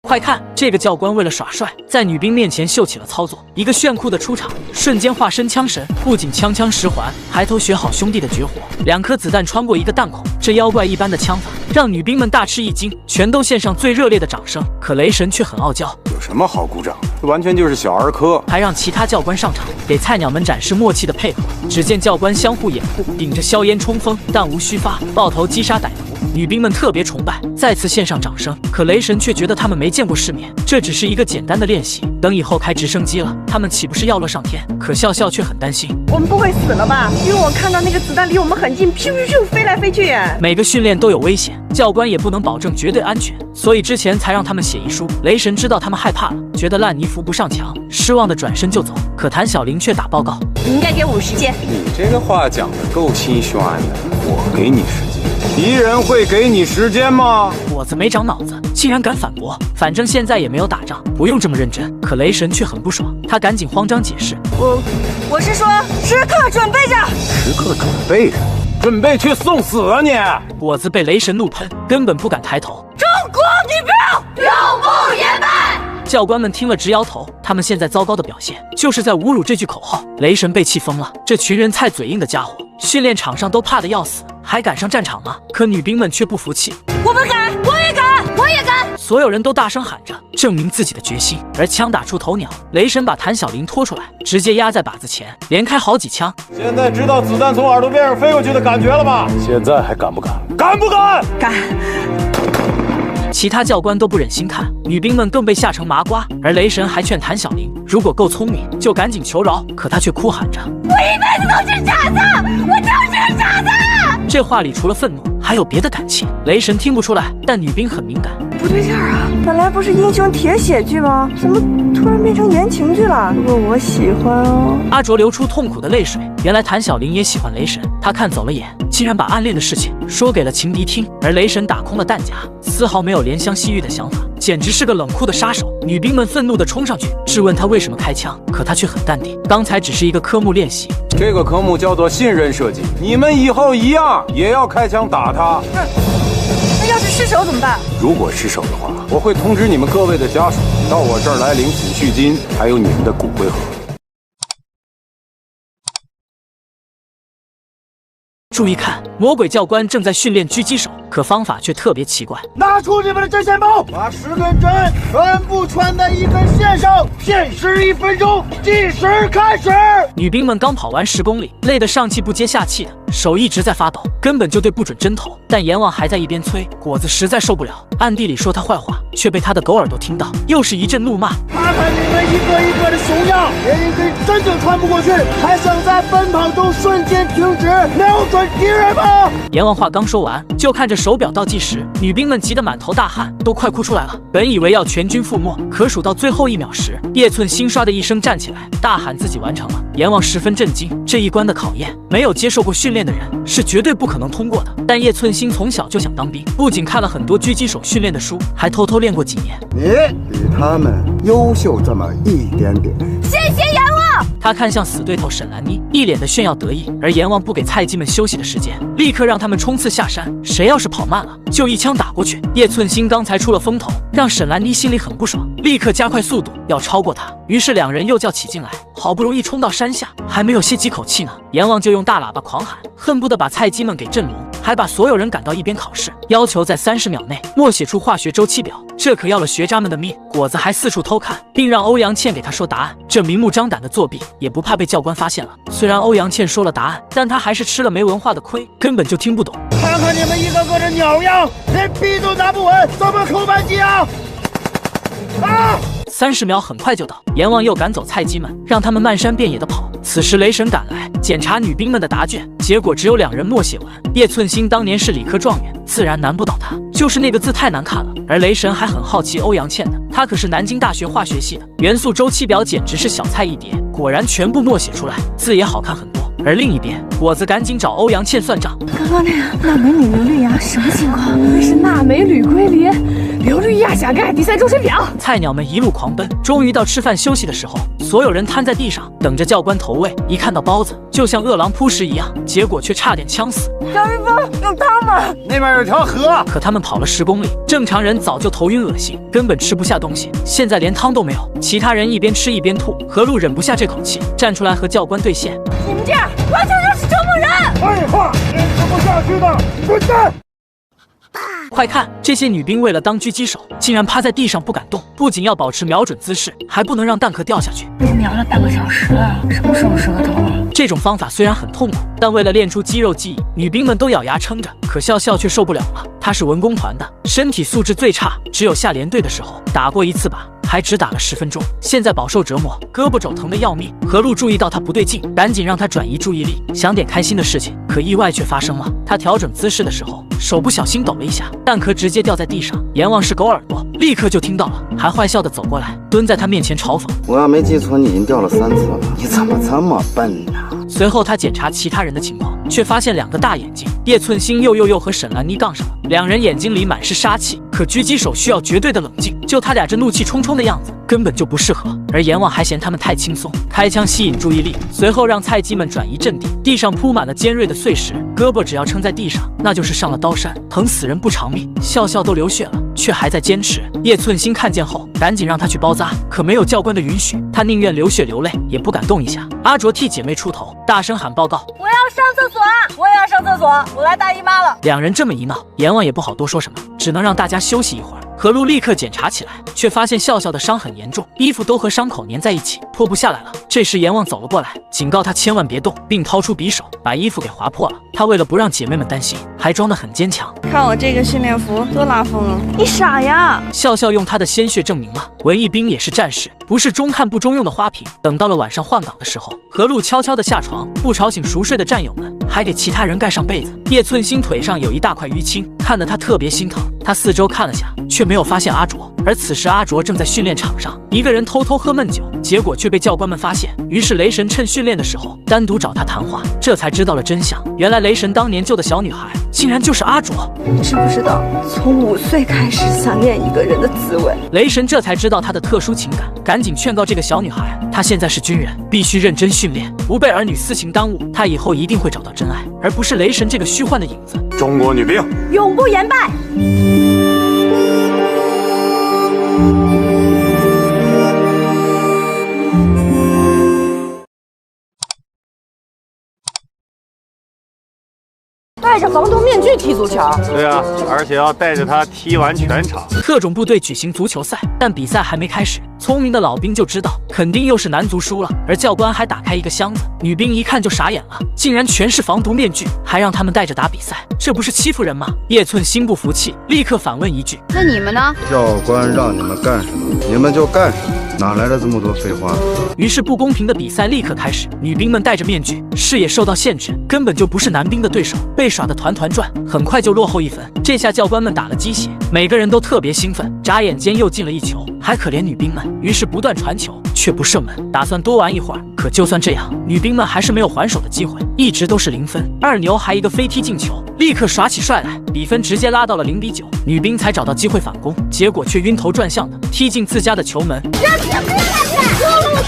快看，这个教官为了耍帅，在女兵面前秀起了操作，一个炫酷的出场，瞬间化身枪神，不仅枪枪十环，还偷学好兄弟的绝活，2颗子弹穿过一个弹孔，这妖怪一般的枪法让女兵们大吃一惊，全都献上最热烈的掌声。可雷神却很傲娇，有什么好鼓掌的？这完全就是小儿科，还让其他教官上场，给菜鸟们展示默契的配合。只见教官相互掩护，顶着硝烟冲锋，弹无虚发，爆头击杀歹徒。女兵们特别崇拜，再次献上掌声。可雷神却觉得他们没见过世面，这只是一个简单的练习，等以后开直升机了，他们岂不是要乐上天？可笑笑却很担心，我们不会死了吧？因为我看到那个子弹离我们很近，咻咻咻飞来飞去。每个训练都有危险，教官也不能保证绝对安全，所以之前才让他们写遗书。雷神知道他们害怕了，觉得烂泥扶不上墙，失望的转身就走。可谭小玲却打报告，你应该给我时间。你这个话讲得够心酸的，我给你时间。敌人会给你时间吗？果子没长脑子，竟然敢反驳。反正现在也没有打仗，不用这么认真。可雷神却很不爽，他赶紧慌张解释：我是说，时刻准备着。时刻准备着，准备去送死啊你！果子被雷神怒喷，根本不敢抬头。中国女兵永不言败。教官们听了直摇头，他们现在糟糕的表现就是在侮辱这句口号。雷神被气疯了，这群人菜嘴硬的家伙，训练场上都怕得要死，还敢上战场吗？可女兵们却不服气，我们敢，我也敢，我也敢！所有人都大声喊着，证明自己的决心。而枪打出头鸟，雷神把谭小玲拖出来，直接压在靶子前，连开好几枪。现在知道子弹从耳朵边上飞过去的感觉了吧？现在还敢不敢？敢不敢？敢！其他教官都不忍心看，女兵们更被吓成麻瓜。而雷神还劝谭小玲，如果够聪明，就赶紧求饶。可她却哭喊着：“我一辈子都是傻子，我就是傻子！”这话里除了愤怒，还有别的感情。雷神听不出来，但女兵很敏感。不对劲啊！本来不是英雄铁血剧吗？怎么突然变成言情剧了？不过我喜欢哦。阿卓流出痛苦的泪水。原来谭小玲也喜欢雷神，他看走了眼，竟然把暗恋的事情说给了情敌听。而雷神打空了弹夹，丝毫没有怜香惜玉的想法，简直是个冷酷的杀手。女兵们愤怒地冲上去质问他为什么开枪，可他却很淡定，刚才只是一个科目练习。这个科目叫做信任射击，你们以后一样也要开枪打他。那要是失手怎么办？如果失手的话，我会通知你们各位的家属到我这儿来领抚恤金，还有你们的骨灰盒。注意看，魔鬼教官正在训练狙击手，可方法却特别奇怪。拿出你们的针线包，把10根针全部穿在一根线上，限时1分钟，计时开始。女兵们刚跑完10公里，累得上气不接下气的，手一直在发抖，根本就对不准针头。但阎王还在一边催，果子实在受不了，暗地里说他坏话，却被他的狗耳朵听到，又是一阵怒骂。看看你们一个一个的熊样，连一根针都穿不过去，还想在奔跑中瞬间停止，瞄准敌人吗？阎王话刚说完，就看着手表倒计时，女兵们急得满头大汗，都快哭出来了。本以为要全军覆没，可数到最后1秒时，叶寸心唰的一声站起来，大喊自己完成了。阎王十分震惊，这一关的考验，没有接受过训练的人是绝对不可能通过的。但叶寸心从小就想当兵，不仅看了很多狙击手训练的书，还偷偷练过几年。你比他们优秀这么一点点。谢谢阎王。他看向死对头沈兰妮，一脸的炫耀得意。而阎王不给菜鸡们休息的时间，立刻让他们冲刺下山。谁要是跑慢了，就一枪打过去。叶寸心刚才出了风头，让沈兰妮心里很不爽，立刻加快速度要超过他。于是两人又叫起劲来，好不容易冲到山下，还没有歇几口气呢，阎王就用大喇叭狂喊，恨不得把菜鸡们给震聋，还把所有人赶到一边考试，要求在30秒内默写出化学周期表。这可要了学渣们的命。果子还四处偷看，并让欧阳倩给他说答案，这明目张胆的作弊，也不怕被教官发现了。虽然欧阳倩说了答案，但他还是吃了没文化的亏，根本就听不懂。看看你们一个个的鸟样，连笔都拿不稳，怎么扣班级啊！30秒很快就到，阎王又赶走菜鸡们，让他们漫山遍野的跑。此时雷神赶来检查女兵们的答卷，结果只有2人默写完。叶寸心当年是理科状元，自然难不倒他，就是那个字太难看了。而雷神还很好奇欧阳倩的，他可是南京大学化学系的，元素周期表简直是小菜一碟，果然全部默写出来，字也好看很多。而另一边，果子赶紧找欧阳倩算账。刚刚那个钠镁铝硫氯氩什么情况？那是钠镁铝硅磷硫氯氩钾钙第3周期表。菜鸟们一路狂奔，终于到吃饭休息的时候，所有人瘫在地上等着教官投喂。一看到包子，就像饿狼扑食一样，结果却差点呛死。小玉峰，有汤吗？那边有条河。可他们跑了10公里，正常人早就头晕恶心，根本吃不下东西，现在连汤都没有。其他人一边吃一边吐，何璐忍不下这口气，站出来和教官对线。你们这样完全就是折磨人！废话，坚持不下去的，滚蛋！快看，这些女兵为了当狙击手，竟然趴在地上不敢动，不仅要保持瞄准姿势，还不能让弹壳掉下去。我瞄了半个小时了，什么时候是个头？这种方法虽然很痛苦，但为了练出肌肉记忆，女兵们都咬牙撑着。可笑笑却受不了了，她是文工团的，身体素质最差，只有下连队的时候打过1次靶，还只打了10分钟，现在饱受折磨，胳膊肘疼得要命。何璐注意到他不对劲，赶紧让他转移注意力，想点开心的事情。可意外却发生了，他调整姿势的时候，手不小心抖了一下，弹壳直接掉在地上。阎王是狗耳朵，立刻就听到了，还坏笑的走过来，蹲在他面前嘲讽：“我要没记错，你已经掉了3次了，你怎么这么笨呢？”随后他检查其他人的情况，却发现2个大眼睛，叶寸心又和沈兰妮杠上了，2人眼睛里满是杀气。可狙击手需要绝对的冷静，就他俩这怒气冲冲的样子，根本就不适合。而阎王还嫌他们太轻松，开枪吸引注意力，随后让菜鸡们转移阵地。地上铺满了尖锐的碎石，胳膊只要撑在地上，那就是上了刀山，疼死人不偿命。笑笑都流血了，却还在坚持。叶寸心看见后，赶紧让他去包扎，可没有教官的允许，他宁愿流血流泪，也不敢动一下。阿卓替姐妹出头，大声喊报告：“我要上厕所，我也要上厕所，我来大姨妈了。”2人这么一闹，阎王也不好多说什么，只能让大家休息一会儿。何璐立刻检查起来，却发现笑笑的伤很严重，衣服都和伤口粘在一起，脱不下来了。这时阎王走了过来，警告他千万别动，并掏出匕首把衣服给划破了。他为了不让姐妹们担心，还装得很坚强。看我这个训练服多拉风啊！你傻呀！笑笑用他的鲜血证明了文艺兵也是战士，不是中看不中用的花瓶。等到了晚上换岗的时候，何璐悄悄地下床，不吵醒熟睡的战友们，还给其他人盖上被子。叶寸心腿上有一大块淤青，看得他特别心疼。他四周看了下，却没有发现阿卓。而此时阿卓正在训练场上，一个人偷偷喝闷酒，结果却被教官们发现。于是雷神趁训练的时候单独找他谈话，这才知道了真相。原来雷神当年救的小女孩，竟然就是阿卓。你知不知道，从5岁开始想念一个人的滋味？雷神这才知道他的特殊情感，赶紧劝告这个小女孩，她现在是军人，必须认真训练，不被儿女私情耽误。她以后一定会找到真爱，而不是雷神这个虚幻的影子。中国女兵永不言败。戴着防毒面具踢足球。对啊，而且要带着他踢完全场。特种部队举行足球赛，但比赛还没开始，聪明的老兵就知道肯定又是男足输了。而教官还打开一个箱子，女兵一看就傻眼了，竟然全是防毒面具，还让他们带着打比赛，这不是欺负人吗？叶寸心不服气，立刻反问一句：“那你们呢？”教官让你们干什么，你们就干什么，哪来的这么多废话？于是不公平的比赛立刻开始，女兵们戴着面具，视野受到限制，根本就不是男兵的对手，被耍得团团转，很快就落后1分。这下教官们打了鸡血，每个人都特别兴奋，眨眼间又进了1球，还可怜女兵们，于是不断传球，却不射门，打算多玩一会儿。可就算这样，女兵们还是没有还手的机会，一直都是0分。二牛还一个飞踢进球，立刻耍起帅来，比分直接拉到了0比9，女兵才找到机会反攻，结果却晕头转向的踢进自家的球门。让铁不要下去！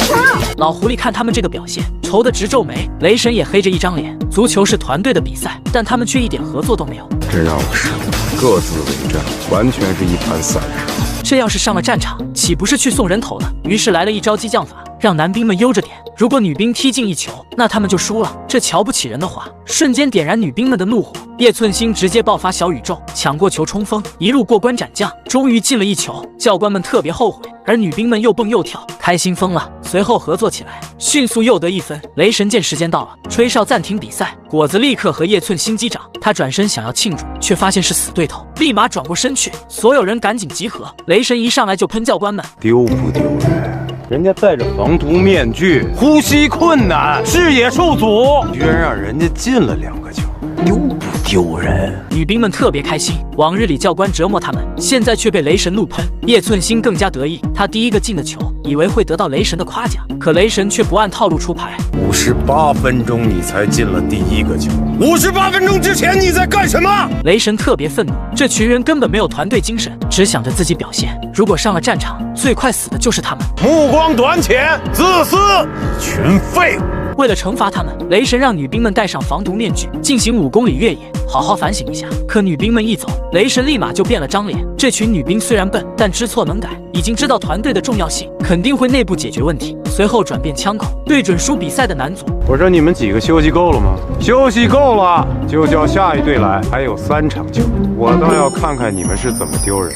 老狐狸看他们这个表现，愁得直皱眉。雷神也黑着一张脸。足球是团队的比赛，但他们却一点合作都没有。真让我失望，各自为战，完全是一盘散沙。这要是上了战场，岂不是去送人头了？于是来了一招激将法，让男兵们悠着点。如果女兵踢进一球，那他们就输了。这瞧不起人的话，瞬间点燃女兵们的怒火。叶寸心直接爆发小宇宙，抢过球冲锋，一路过关斩将，终于进了一球。教官们特别后悔，而女兵们又蹦又跳，开心疯了。随后合作起来，迅速又得一分。雷神见时间到了，吹哨暂停比赛。果子立刻和叶寸心击掌，他转身想要庆祝，却发现是死对头，立马转过身去。所有人赶紧集合。雷神一上来就喷教官们，丢不丢人？人家戴着防毒面具，呼吸困难，视野受阻，居然让人家进了2个球，丢不丢人？女兵们特别开心，往日里教官折磨他们，现在却被雷神怒喷。叶寸心更加得意，他第一个进的球，以为会得到雷神的夸奖，可雷神却不按套路出牌。58分钟你才进了第1个球，58分钟之前你在干什么？雷神特别愤怒，这群人根本没有团队精神，只想着自己表现。如果上了战场，最快死的就是他们。目光短浅，自私，一群废物。为了惩罚他们，雷神让女兵们戴上防毒面具，进行5公里越野，好好反省一下。可女兵们一走，雷神立马就变了张脸。这群女兵虽然笨，但知错能改，已经知道团队的重要性，肯定会内部解决问题。随后转变枪口，对准输比赛的男足。我说你们几个休息够了吗？休息够了，就叫下一队来，还有3场球，我倒要看看你们是怎么丢人。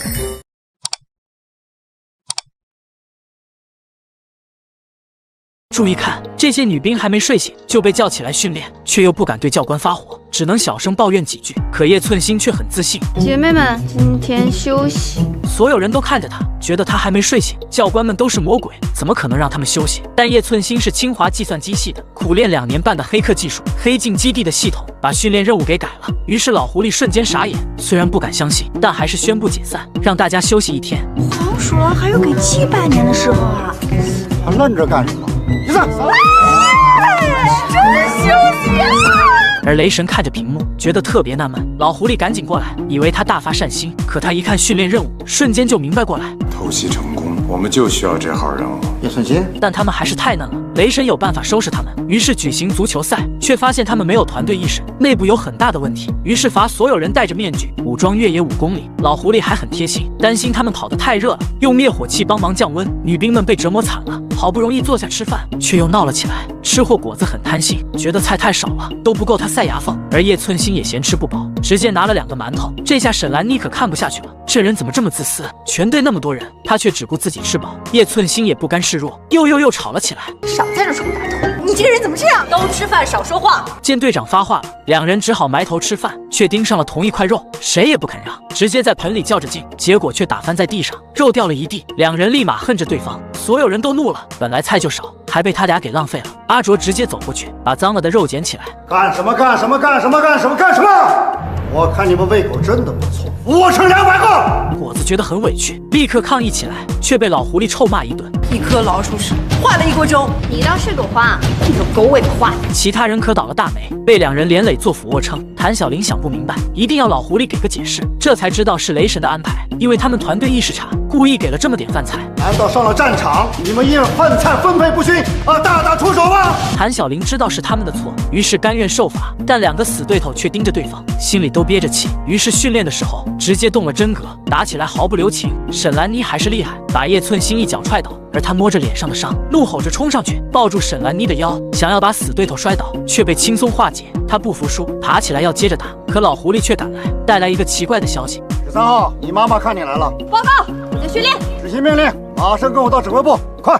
注意看，这些女兵还没睡醒就被叫起来训练，却又不敢对教官发火，只能小声抱怨几句。可叶寸心却很自信，姐妹们，今天休息。所有人都看着他，觉得他还没睡醒。教官们都是魔鬼，怎么可能让他们休息？但叶寸心是清华计算机系的，苦练2年半的黑客技术，黑进基地的系统，把训练任务给改了。于是老狐狸瞬间傻眼，虽然不敢相信，但还是宣布解散，让大家休息1天。黄鼠狼还有给鸡拜年的时候啊！还愣着干什么？解散！真休息啊！而雷神看着屏幕，觉得特别纳闷。老狐狸赶紧过来，以为他大发善心，可他一看训练任务，瞬间就明白过来。偷袭成功，我们就需要这号人物。叶寸心，但他们还是太嫩了，雷神有办法收拾他们。于是举行足球赛，却发现他们没有团队意识，内部有很大的问题。于是罚所有人戴着面具，武装越野5公里。老狐狸还很贴心，担心他们跑得太热了，用灭火器帮忙降温。女兵们被折磨惨了，好不容易坐下吃饭，却又闹了起来。吃货果子很贪心，觉得菜太少了，都不够他塞牙缝。而叶寸心也嫌吃不饱，直接拿了2个馒头。这下沈兰妮可看不下去了，这人怎么这么自私？全队那么多人，他却只顾自己吃饱。叶寸心也不甘示弱，又吵了起来。少在这冲大头！你这个人怎么这样？都吃饭，少说话。见队长发话了，2人只好埋头吃饭，却盯上了同一块肉，谁也不肯让，直接在盆里较着劲，结果却打翻在地上，肉掉了一地。2人立马恨着对方，所有人都怒了。本来菜就少，还被他俩给浪费了。阿卓直接走过去，把脏了的肉捡起来。干什么？我看你们胃口真的不错，我剩200个。果子觉得很委屈，立刻抗议起来，却被老狐狸臭骂一顿。一颗老鼠屎坏了一锅粥，你倒是朵花，一朵狗尾巴花。其他人可倒了大霉，被2人连累做俯卧撑。谭小玲想不明白，一定要老狐狸给个解释，这才知道是雷神的安排，因为他们团队意识差，故意给了这么点饭菜。难道上了战场，你们因饭菜分配不均而大打出手吗？谭小玲知道是他们的错，于是甘愿受罚，但2个死对头却盯着对方，心里都憋着气。于是训练的时候直接动了真格，打起来毫不留情。沈兰妮还是厉害，把叶寸心一脚踹倒，而他摸着脸上的伤，怒吼着冲上去，抱住沈兰妮的腰，想要把死对头摔倒，却被轻松化解。他不服输，爬起来要接着打，可老狐狸却赶来，带来一个奇怪的消息：13号，你妈妈看你来了。报告，我在训练。执行命令，马上跟我到指挥部，快！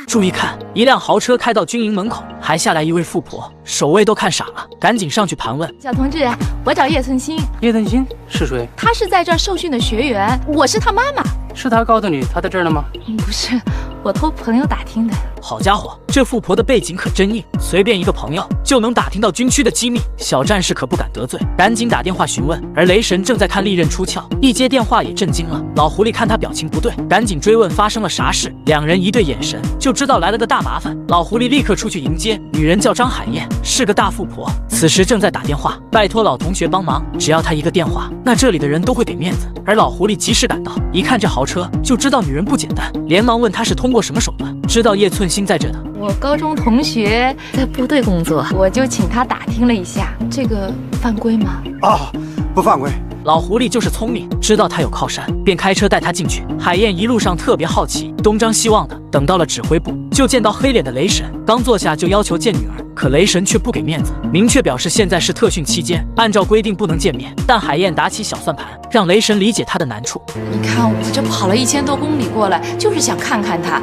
注意看，一辆豪车开到军营门口，还下来一位富婆，守卫都看傻了，赶紧上去盘问。小同志，我找叶寸心。叶寸心是谁？他是在这儿受训的学员，我是他妈妈。是他告诉你他在这儿了吗？不是，我托朋友打听的。好家伙，这富婆的背景可真硬，随便一个朋友就能打听到军区的机密，小战士可不敢得罪，赶紧打电话询问。而雷神正在看利刃出鞘，一接电话也震惊了。老狐狸看他表情不对，赶紧追问发生了啥事。2人一对眼神，就知道来了个大麻烦。老狐狸立刻出去迎接，女人叫张海燕，是个大富婆，此时正在打电话，拜托老同学帮忙，只要她一个电话，那这里的人都会给面子。而老狐狸及时赶到，一看这豪车，就知道女人不简单，连忙问她是通过什么手段知道叶寸心在这的。我高中同学在部队工作，我就请他打听了一下，这个犯规吗？啊，不犯规。老狐狸就是聪明，知道他有靠山，便开车带他进去。海燕一路上特别好奇，东张西望的。等到了指挥部，就见到黑脸的雷神，刚坐下就要求见女儿，可雷神却不给面子，明确表示现在是特训期间，按照规定不能见面。但海燕打起小算盘，让雷神理解他的难处。你看我这跑了1000多公里过来，就是想看看他，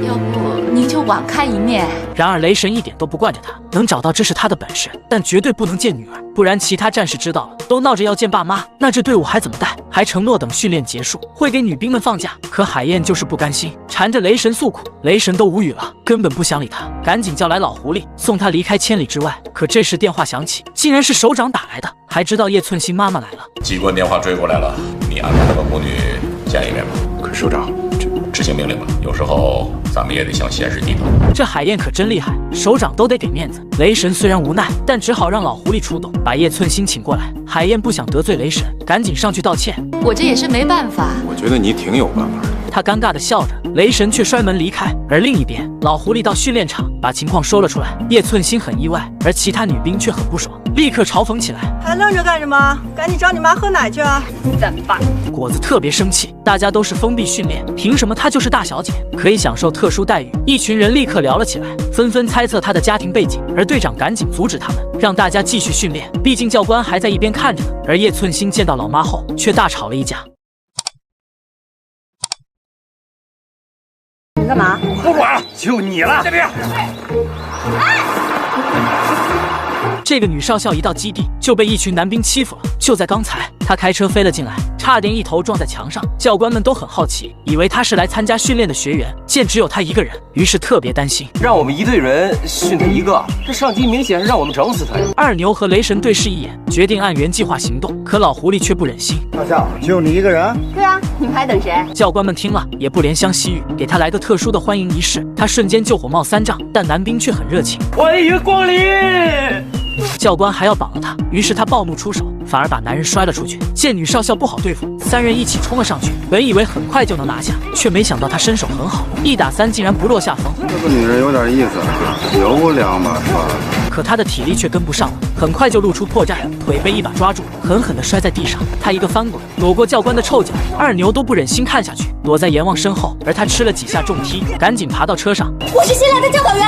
要不您就网开一面。然而雷神一点都不惯着他，能找到这是他的本事，但绝对不能见女儿，不然其他战士知道了，都闹着要见爸妈，那这队伍还怎么带？还承诺等训练结束会给女兵们放假。可海燕就是不甘心，缠着雷神诉苦，雷神都无语了，根本不想理他，赶紧叫来老狐狸送他离开千里之外。可这时电话响起，竟然是首长打来的，还知道叶寸心妈妈来了。机关电话追过来了，你安排他们母女见一面吧。可是首长，执行命令吧，有时候咱们也得向现实低头。这海燕可真厉害，首长都得给面子。雷神虽然无奈，但只好让老狐狸出动，把叶寸心请过来。海燕不想得罪雷神，赶紧上去道歉。我这也是没办法。我觉得你挺有办法的。他尴尬地笑着，雷神却摔门离开。而另一边，老狐狸到训练场把情况说了出来。叶寸心很意外，而其他女兵却很不爽，立刻嘲讽起来：“还愣着干什么？赶紧找你妈喝奶去啊！”怎吧？果子特别生气，大家都是封闭训练，凭什么她就是大小姐，可以享受特殊待遇？一群人立刻聊了起来，纷纷猜测她的家庭背景。而队长赶紧阻止他们，让大家继续训练，毕竟教官还在一边看着呢。而叶寸心见到老妈后，却大吵了一架。你干嘛？不管，就你了。这边。这个女少校一到基地就被一群男兵欺负了。就在刚才，她开车飞了进来，差点一头撞在墙上。教官们都很好奇，以为她是来参加训练的学员，见只有她一个人，于是特别担心，让我们一队人训他一个，这上级明显是让我们整死他呀！二牛和雷神对视一眼，决定按原计划行动。可老狐狸却不忍心，少校，就你一个人？对啊，你们还等谁？教官们听了也不怜香惜玉，给他来个特殊的欢迎仪式。他瞬间就火冒三丈，但男兵却很热情，欢迎光临。教官还要绑了他，于是他暴怒出手，反而把男人摔了出去。见女少校不好对付，三人一起冲了上去，本以为很快就能拿下，却没想到他身手很好，1打3竟然不落下风。这个女人有点意思，有2把刷。可他的体力却跟不上了，很快就露出破绽，腿被一把抓住，狠狠地摔在地上。他一个翻滚，躲过教官的臭脚，二牛都不忍心看下去，躲在阎王身后。而他吃了几下重踢，赶紧爬到车上。我是新来的教导员。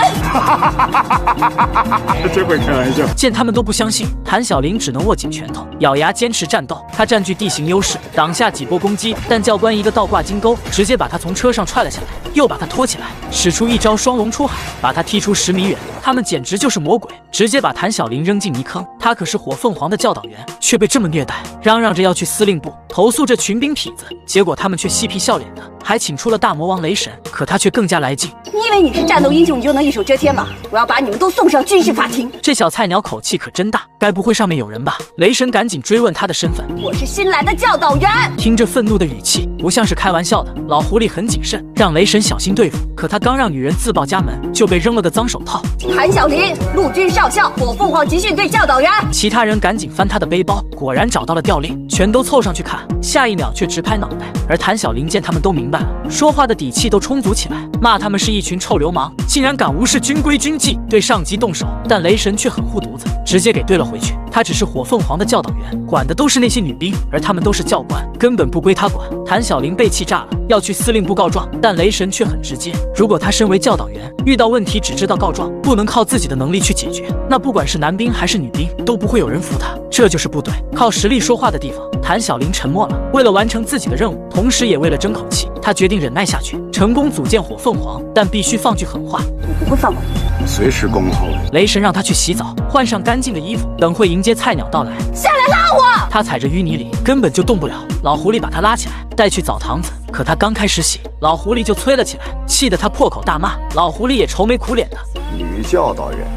真会开玩笑。见他们都不相信，谭晓玲只能握紧拳头，咬牙坚持战斗。他占据地形优势，挡下几波攻击，但教官一个倒挂金钩，直接把他从车上踹了下来，又把他拖起来，使出一招双龙出海，把他踢出10米远。他们简直就是魔鬼，直接把谭晓玲扔进泥坑。他可是火凤凰的教导员，却被这么虐待，嚷嚷着要去司令部投诉这群兵痞子。结果他们却嬉皮笑脸的，还请出了大魔王雷神。可他却更加来劲。你以为你是战斗英雄，你就能一手遮天吗？我要把你们都送上军事法庭。这小菜鸟口气可真大，该不会上面有人吧？雷神赶紧追问他的身份。我是新来的教导员。听着愤怒的语气，不像是开玩笑的。老狐狸很谨慎，让雷神小心对付。可他刚让女人自报家门，就被扔了个脏手套。谭晓玲，陆军少校，火凤凰集训队教导员。其他人赶紧翻他的背包，果然找到了调令，全都凑上去看。下一秒却直拍脑袋。而谭晓玲见他们都明白了，说话的底气都充足起来，骂他们是一群臭流氓，竟然敢无视军规军纪，对上级动手。但雷神却很护犊子，直接给怼了回去。他只是火凤凰的教导员，管的都是那些女兵，而他们都是教官，根本不归他管。谭晓玲被气炸了，要去司令部告状，但雷神却很直接，如果他身为教导员，遇到问题只知道告状，不能靠自己的能力去解决，那不管是男兵还是女兵，都不会有人服他。这就是部队靠实力说话的地方。谭晓玲沉默了，为了完成自己的任务，同时也为了争口气，他决定忍耐下去，成功组建火凤凰，但必须放句狠话：我不会放过你，随时恭候。雷神让他去洗澡，换上干净的衣服，等会迎接菜鸟到来。下来拉我！他踩着淤泥里，根本就动不了。老狐狸把他拉起来，带去澡堂子。可他刚开始洗，老狐狸就催了起来，气得他破口大骂。老狐狸也愁眉苦脸的。女教导员，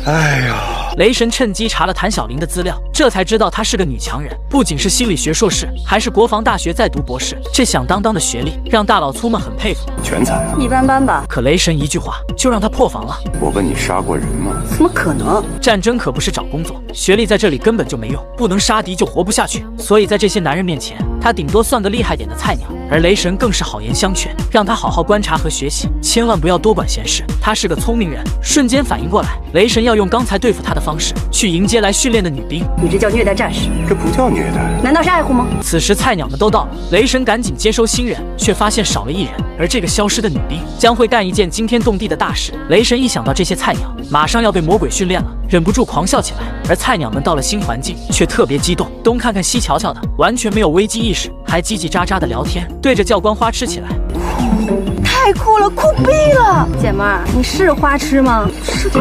哎呀！雷神趁机查了谭晓玲的资料，这才知道她是个女强人，不仅是心理学硕士，还是国防大学在读博士。这响当当的学历让大老粗们很佩服。全才啊！一般般吧。可雷神一句话就让他破防了。我问你杀过人吗？怎么可能？战争可不是找工作，学历在这里根本就没用，不能杀敌就活不下去。所以在这些男人面前，他顶多算个厉害点的菜鸟。而雷神更是好言相劝，让他好好观察和学习，千万不要多管闲事。他是个聪明人，瞬间反应过来，雷神要用刚才对付他的方式去迎接来训练的女兵。你这叫虐待战士？这不叫虐待，难道是爱护吗？此时菜鸟们都到了，雷神赶紧接收新人，却发现少了一人，而这个消失的女兵将会干一件惊天动地的大事。雷神一想到这些菜鸟马上要被魔鬼训练了，忍不住狂笑起来。而菜鸟们到了新环境，却特别激动，东看看西瞧瞧的，完全没有危机意识，还叽叽喳喳的聊天，对着教官花痴起来。太酷了，酷毙了！姐妹儿，你是花痴吗？是的。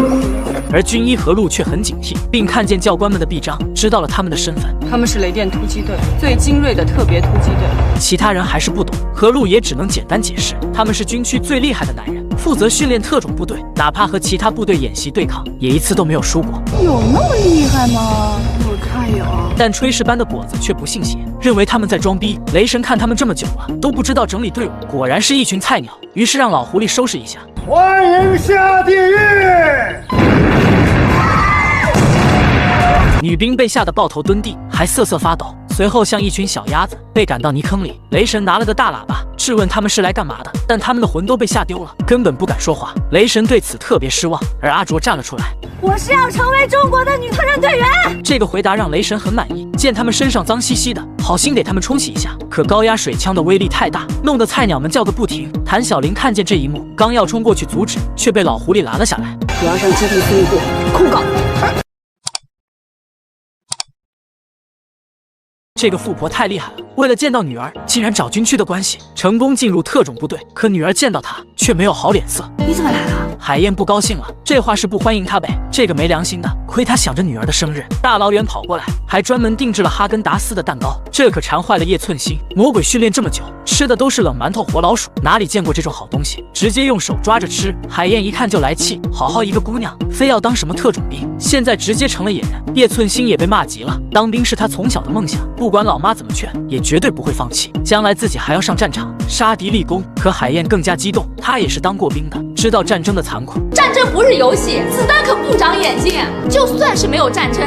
而军医何露却很警惕，并看见教官们的臂章，知道了他们的身份。他们是雷电突击队，最精锐的特别突击队。其他人还是不懂，何露也只能简单解释，他们是军区最厉害的男人，负责训练特种部队，哪怕和其他部队演习对抗，也一次都没有输过。有那么厉害吗？我看有。但炊事班的果子却不信邪，认为他们在装逼。雷神看他们这么久了，都不知道整理队伍，果然是一群菜鸟，于是让老狐狸收拾一下。欢迎下地狱！女兵被吓得抱头蹲地，还瑟瑟发抖，随后像一群小鸭子被赶到泥坑里。雷神拿了个大喇叭质问他们是来干嘛的，但他们的魂都被吓丢了，根本不敢说话。雷神对此特别失望，而阿卓站了出来，我是要成为中国的女特战队员。这个回答让雷神很满意，见他们身上脏兮兮的，好心给他们冲洗一下。可高压水枪的威力太大，弄得菜鸟们叫个不停。谭小玲看见这一幕，刚要冲过去阻止，却被老狐狸拦了下来。不要上基地司令部控告。这个富婆太厉害了，为了见到女儿，竟然找军区的关系，成功进入特种部队。可女儿见到她却没有好脸色。你怎么来了？海燕不高兴了，这话是不欢迎她呗？这个没良心的，亏她想着女儿的生日，大老远跑过来，还专门定制了哈根达斯的蛋糕，这可馋坏了叶寸心。魔鬼训练这么久，吃的都是冷馒头、活老鼠，哪里见过这种好东西？直接用手抓着吃。海燕一看就来气，好好一个姑娘，非要当什么特种兵，现在直接成了野人。叶寸心也被骂急了，当兵是他从小的梦想，不管老妈怎么劝，也绝对不会放弃。将来自己还要上战场杀敌立功。可海燕更加激动，她也是当过兵的，知道战争的残酷。战争不是游戏，子弹可不长眼睛。就算是没有战争，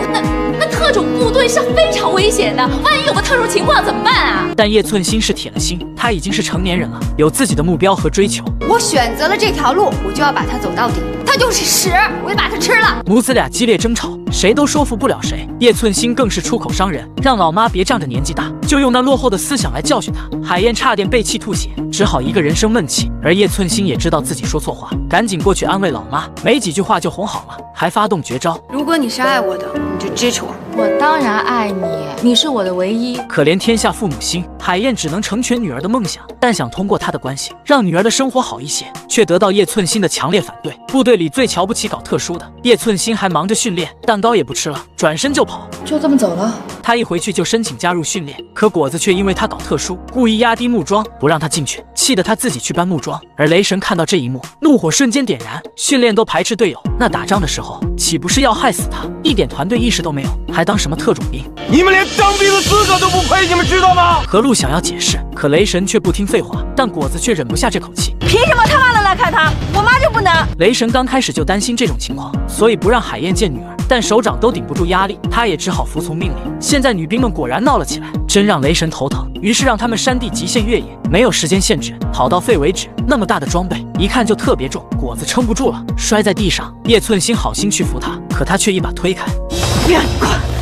那特种部队是非常危险的，万一有个特殊情况怎么办啊？但叶寸心是铁了心，他已经是成年人了，有自己的目标和追求。我选择了这条路，我就要把它走到底。它就是屎，我也把它吃了。母子俩激烈争吵，谁都说服不了谁。叶寸心更是出口伤人，让老妈别仗着年纪大，就用那落后的思想来教训他。海燕差点被气吐血，只好一个人生闷气。而叶寸心也知道自己说错话，赶紧过去安慰老妈，没几句话就哄好了，还发动绝招。如果你是爱我的，你就支持我。我当然爱你，你是我的唯一。可怜天下父母心，海燕只能成全女儿的梦想，但想通过她的关系让女儿的生活好一些，却得到叶寸心的强烈反对。部队里最瞧不起搞特殊的，叶寸心还忙着训练，蛋糕也不吃了，转身就跑。就这么走了？他一回去就申请加入训练，可果子却因为他搞特殊，故意压低木桩，不让他进去，气得他自己去搬木桩。而雷神看到这一幕，怒火瞬间点燃，训练都排斥队友，那打仗的时候岂不是要害死他？一点团队意识都没有，还当什么特种兵？你们连当兵的资格都不配，你们知道吗？何露想要解释，可雷神却不听废话，但果子却忍不下这口气。凭什么他妈能来看他，我妈就不能？雷神刚开始就担心这种情况，所以不让海燕见女儿，但首长都顶不住压力，他也只好服从命令。现在女兵们果然闹了起来，真让雷神头疼，于是让他们山地极限越野，没有时间限制，跑到废为止。那么大的装备，一看就特别重，果子撑不住了，摔在地上。叶寸心好心去扶他，可他却一把推开。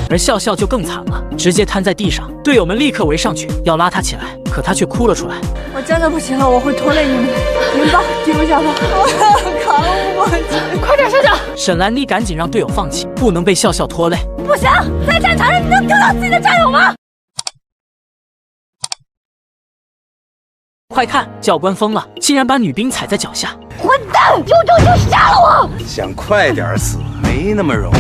而笑笑就更惨了，直接瘫在地上，队友们立刻围上去要拉他起来，可他却哭了出来。我真的不行了，我会拖累你们，你们吧，停不下吧，我扛不过去。快点，校长！沈兰妮赶紧让队友放弃，不能被笑笑拖累。不行，在战场上你能丢掉自己的战友吗？快看，教官疯了，竟然把女兵踩在脚下！混蛋，有种就杀了我！想快点死，没那么容易。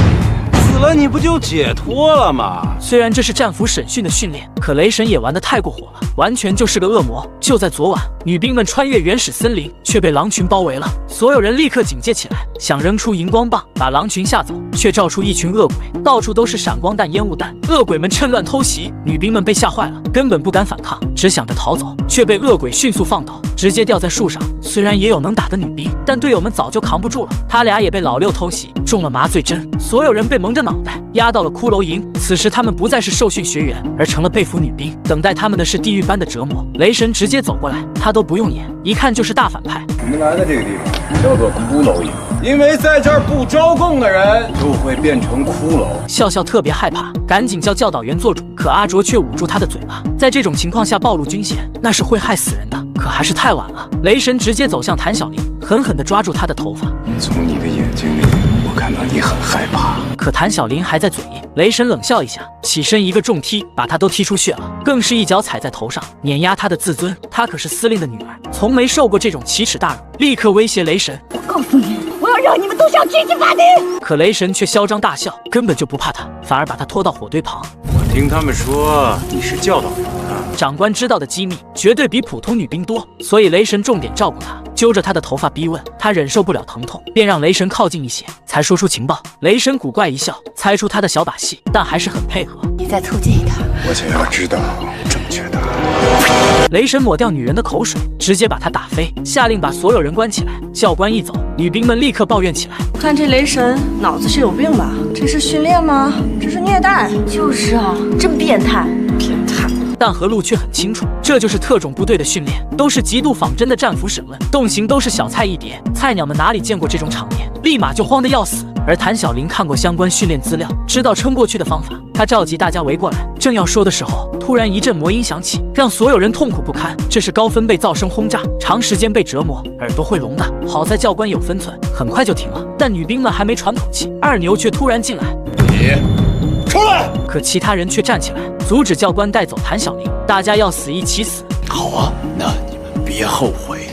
死了你不就解脱了吗？虽然这是战俘审讯的训练，可雷神也玩得太过火了，完全就是个恶魔。就在昨晚，女兵们穿越原始森林，却被狼群包围了，所有人立刻警戒起来，想扔出荧光棒把狼群吓走，却照出一群恶鬼，到处都是闪光弹、烟雾弹。恶鬼们趁乱偷袭，女兵们被吓坏了，根本不敢反抗，只想着逃走，却被恶鬼迅速放倒，直接吊在树上。虽然也有能打的女兵，但队友们早就扛不住了，他俩也被老六偷袭，中了麻醉针，所有人被蒙着脑袋压到了骷髅营。此时他们不再是受训学员，而成了被俘女兵，等待他们的是地狱般的折磨。雷神直接走过来，他都不用演，一看就是大反派。你们来的这个地方叫做骷髅营，因为在这儿不招供的人就会变成骷髅。笑笑特别害怕，赶紧叫教导员做主，可阿卓却捂住他的嘴巴。在这种情况下暴露军衔，那是会害死人的。可还是太晚了，雷神直接走向谭小玲，狠狠地抓住她的头发。从你的眼睛里，我看到你很害怕。可谭小玲还在嘴硬，雷神冷笑一下，起身一个重踢，把她都踢出血了，更是一脚踩在头上，碾压她的自尊。她可是司令的女儿，从没受过这种奇耻大辱，立刻威胁雷神：我告诉你，我要让你们都上军事法庭。可雷神却嚣张大笑，根本就不怕他，反而把他拖到火堆旁。我听他们说你是教导员啊。长官知道的机密绝对比普通女兵多，所以雷神重点照顾她，揪着她的头发逼问。她忍受不了疼痛，便让雷神靠近一些，才说出情报。雷神古怪一笑，猜出她的小把戏，但还是很配合。你再凑近一点，我想要知道正确答案。雷神抹掉女人的口水，直接把她打飞，下令把所有人关起来。教官一走，女兵们立刻抱怨起来。看这雷神脑子是有病吧？这是训练吗？这是虐待。就是啊，真变态。变态。但何露却很清楚，这就是特种部队的训练，都是极度仿真的战俘审问，动刑都是小菜一碟。菜鸟们哪里见过这种场面，立马就慌得要死。而谭小玲看过相关训练资料，知道撑过去的方法，她召集大家围过来，正要说的时候，突然一阵魔音响起，让所有人痛苦不堪。这是高分贝噪声轰炸，长时间被折磨，耳朵会聋的。好在教官有分寸，很快就停了。但女兵们还没喘口气，二牛却突然进来，你出来！可其他人却站起来阻止教官带走谭小玲，大家要死一起死。好啊，那你们别后悔。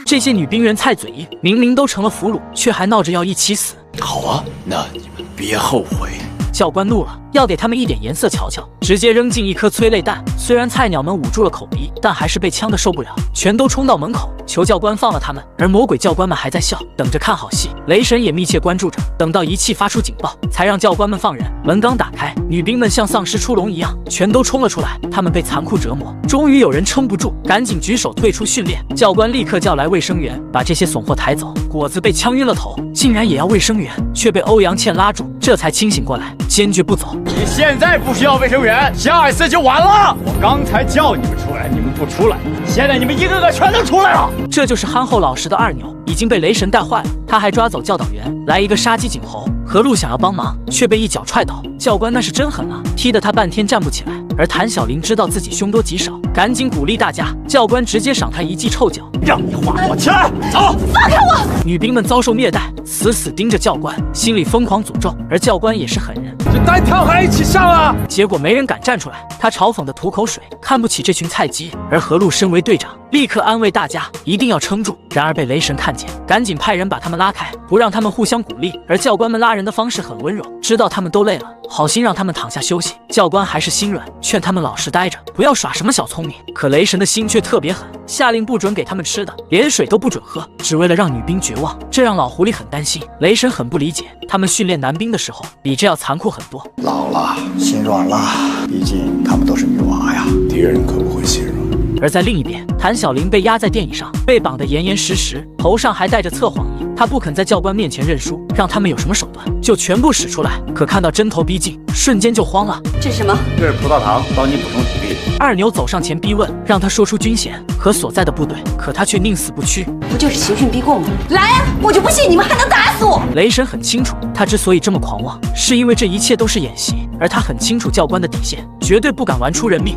这些女兵人菜嘴硬，明明都成了俘虏，却还闹着要一起死。好啊，那你们别后悔。教官怒了，要给他们一点颜色瞧瞧，直接扔进一颗催泪弹。虽然菜鸟们捂住了口鼻，但还是被呛得受不了，全都冲到门口求教官放了他们。而魔鬼教官们还在笑，等着看好戏。雷神也密切关注着，等到仪器发出警报，才让教官们放人。门刚打开，女兵们像丧尸出笼一样，全都冲了出来。他们被残酷折磨，终于有人撑不住，赶紧举手退出训练。教官立刻叫来卫生员，把这些怂货抬走。果子被呛晕了头，竟然也要卫生员，却被欧阳倩拉住，这才清醒过来，坚决不走。你现在不需要卫生员，下一次就晚了。我刚才叫你们出来，你们不出来，现在你们一个个全都出来了。这就是憨厚老实的二牛，已经被雷神带坏了。他还抓走教导员，来一个杀鸡儆猴。何露想要帮忙，却被一脚踹倒。教官那是真狠啊，踢得他半天站不起来。而谭小玲知道自己凶多吉少，赶紧鼓励大家。教官直接赏他一记臭脚，让你化作起来，走，放开我！女兵们遭受虐待，死死盯着教官，心里疯狂诅咒。而教官也是狠人，这单挑还一起上啊！结果没人敢站出来，他嘲讽的吐口水，看不起这群菜鸡。而何露身为队长，立刻安慰大家一定要撑住。然而被雷神看见，赶紧派人把他们拉开，不让他们互相鼓励。而教官们拉人的方式很温柔，知道他们都累了，好心让他们躺下休息。教官还是心软，劝他们老实待着，不要耍什么小聪明。可雷神的心却特别狠，下令不准给他们吃的，连水都不准喝，只为了让女兵绝望。这让老狐狸很担心。雷神很不理解，他们训练男兵的时候比这要残酷很多。老了，心软了，毕竟他们都是女娃呀。敌人可不会心软。而在另一边，谭小玲被压在垫椅上，被绑得严严实实，头上还戴着测谎仪。她不肯在教官面前认输，让他们有什么手段就全部使出来。可看到针头逼近，瞬间就慌了。这是什么？这是葡萄糖，帮你补充体力。二牛走上前逼问，让他说出军衔和所在的部队，可他却宁死不屈。不就是刑讯逼供吗？来啊，我就不信你们还能打死我！雷神很清楚，他之所以这么狂妄，是因为这一切都是演习，而他很清楚教官的底线，绝对不敢玩出人命。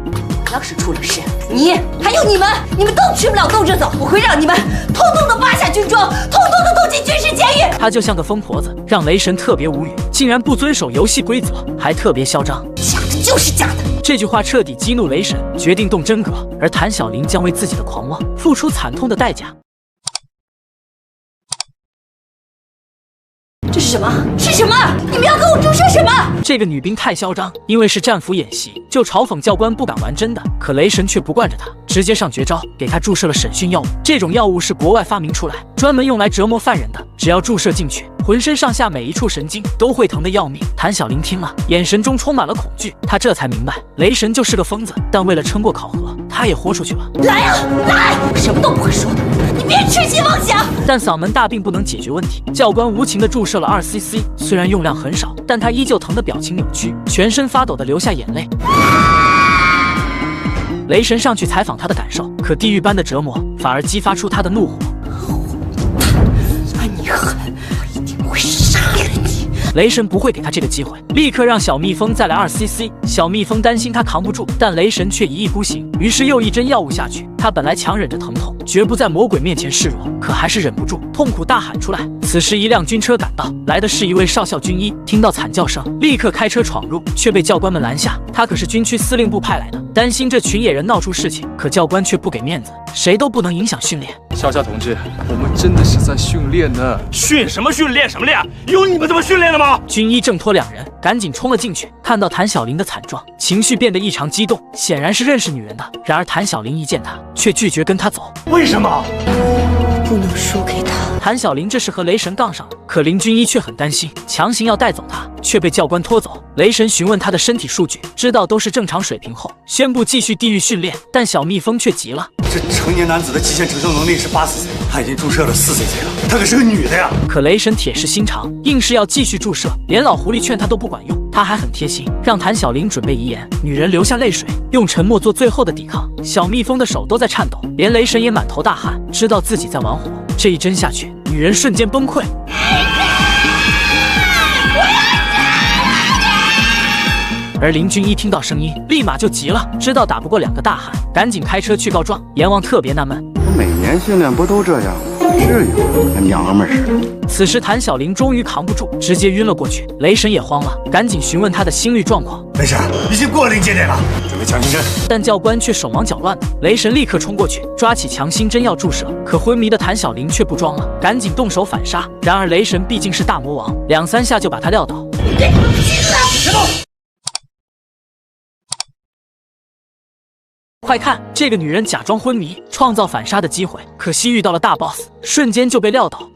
要是出了事，你还有你们都吃不了兜着走！我会让你们通通的扒下军装，通通的送进军事监狱！他就像个疯婆子，让雷神特别无语，竟然不遵守游戏规则，还特别嚣张。假的就是假的！这句话彻底激怒雷神，决定动真格，而谭小玲将为自己的狂妄付出惨痛的代价。这是什么？是什么？你们要给我注射什么？这个女兵太嚣张，因为是战俘演习，就嘲讽教官不敢玩真的。可雷神却不惯着他，直接上绝招，给他注射了审讯药物。这种药物是国外发明出来，专门用来折磨犯人的。只要注射进去，浑身上下每一处神经都会疼得要命。谭小玲听了，眼神中充满了恐惧，她这才明白雷神就是个疯子，但为了撑过考核，他也豁出去了。来啊，来！我什么都不会说的，你别痴心妄想。但嗓门大并不能解决问题，教官无情地注射了2cc，虽然用量很少，但他依旧疼得表情扭曲，全身发抖地流下眼泪。雷神上去采访他的感受，可地狱般的折磨反而激发出他的怒火。算你狠，我一定会杀了你！雷神不会给他这个机会，立刻让小蜜蜂再来2cc。小蜜蜂担心他扛不住，但雷神却一意孤行，于是又一针药物下去。他本来强忍着疼痛，绝不在魔鬼面前示弱，可还是忍不住痛苦大喊出来。此时一辆军车赶到，来的是一位少校军医，听到惨叫声，立刻开车闯入，却被教官们拦下。他可是军区司令部派来的，担心这群野人闹出事情，可教官却不给面子，谁都不能影响训练。少校同志，我们真的是在训练呢。训什么训练什么练？有你们这么训练的吗？军医挣脱两人，赶紧冲了进去，看到谭小玲的惨状，情绪变得异常激动，显然是认识女人的。然而谭小玲一见他，却拒绝跟他走。为什么？不能输给他。谭小玲这是和雷神杠上了，可林军医却很担心，强行要带走他，却被教官拖走。雷神询问他的身体数据，知道都是正常水平后，宣布继续地狱训练。但小蜜蜂却急了，这成年男子的极限承受能力是80 岁，他已经注射了4cc了，她可是个女的呀。可雷神铁石心肠，硬是要继续注射，连老狐狸劝他都不管用。他还很贴心，让谭小玲准备遗言。女人流下泪水，用沉默做最后的抵抗。小蜜蜂的手都在颤抖，连雷神也满头大汗，知道自己在玩火。这一针下去，女人瞬间崩溃。而林军一听到声音，立马就急了，知道打不过2个大汉，赶紧开车去告状。阎王特别纳闷，我每年训练不都这样吗？至于吗？跟娘们似的。此时谭小玲终于扛不住，直接晕了过去。雷神也慌了，赶紧询问他的心率状况。没事，已经过了临界点了，准备强心针。但教官却手忙脚乱的，雷神立刻冲过去，抓起强心针要注射，可昏迷的谭小玲却不装了，赶紧动手反杀。然而雷神毕竟是大魔王，2、3下就把他撂倒。别动！快看，这个女人假装昏迷，创造反杀的机会，可惜遇到了大 boss， 瞬间就被撂倒。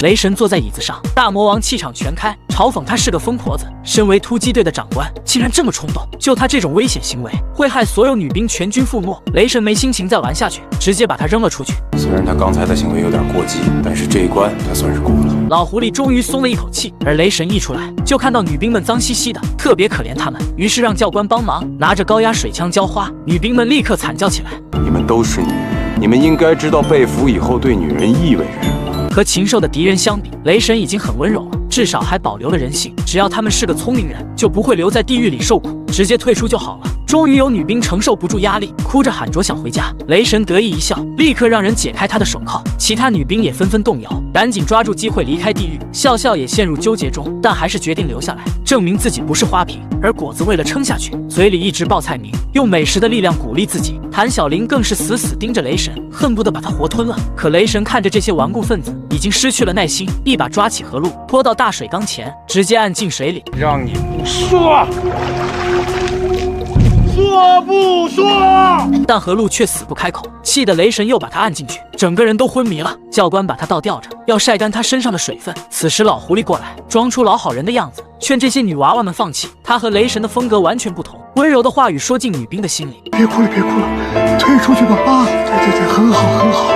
雷神坐在椅子上，大魔王气场全开，嘲讽他是个疯婆子。身为突击队的长官，竟然这么冲动，就他这种危险行为，会害所有女兵全军覆没。雷神没心情再玩下去，直接把他扔了出去。虽然他刚才的行为有点过激，但是这一关他算是过了。老狐狸终于松了一口气，而雷神一出来，就看到女兵们脏兮兮的，特别可怜他们，于是让教官帮忙，拿着高压水枪浇花。女兵们立刻惨叫起来。你们都是女人，你们应该知道被俘以后对女人意味着什么。和禽兽的敌人相比，雷神已经很温柔了，至少还保留了人性。只要他们是个聪明人，就不会留在地狱里受苦，直接退出就好了。终于有女兵承受不住压力，哭着喊着想回家。雷神得意一笑，立刻让人解开他的手铐。其他女兵也纷纷动摇，赶紧抓住机会离开地狱。笑笑也陷入纠结中，但还是决定留下来，证明自己不是花瓶。而果子为了撑下去，嘴里一直报菜名，用美食的力量鼓励自己。谭小玲更是死死盯着雷神，恨不得把他活吞了。可雷神看着这些顽固分子，已经失去了耐心，一把抓起何露，拖到大水缸前，直接按进水里。让你不说，说不说？但何露却死不开口，气得雷神又把他按进去，整个人都昏迷了。教官把他倒吊着，要晒干他身上的水分。此时老狐狸过来，装出老好人的样子，劝这些女娃娃们放弃。他和雷神的风格完全不同，温柔的话语说进女兵的心里。别哭了，别哭了，退出去吧！啊，对，很好，很好。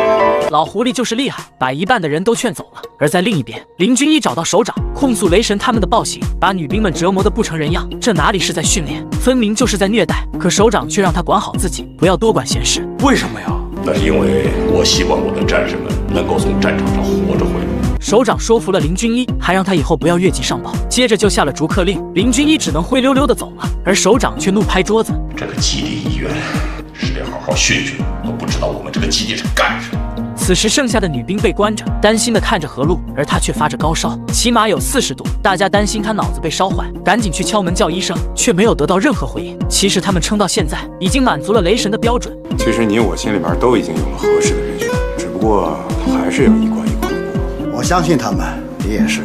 老狐狸就是厉害，把一半的人都劝走了。而在另一边，林军一找到首长，控诉雷神他们的暴行，把女兵们折磨得不成人样。这哪里是在训练，分明就是在虐待。可首长却让他管好自己，不要多管闲事。为什么呀？那是因为我希望我的战士们能够从战场上活着回来。首长说服了林军一，还让他以后不要越级上报，接着就下了逐客令。林军一只能灰溜溜的走了，而首长却怒拍桌子：这个基地医院是得好好训训，都不知道我们这个基地是干什么。此时剩下的女兵被关着，担心的看着何露，而她却发着高烧，起码有40度。大家担心她脑子被烧坏，赶紧去敲门叫医生，却没有得到任何回应。其实他们撑到现在，已经满足了雷神的标准。其实你我心里面都已经有了合适的人选，只不过还是要一关一关的过。我相信他们你也是。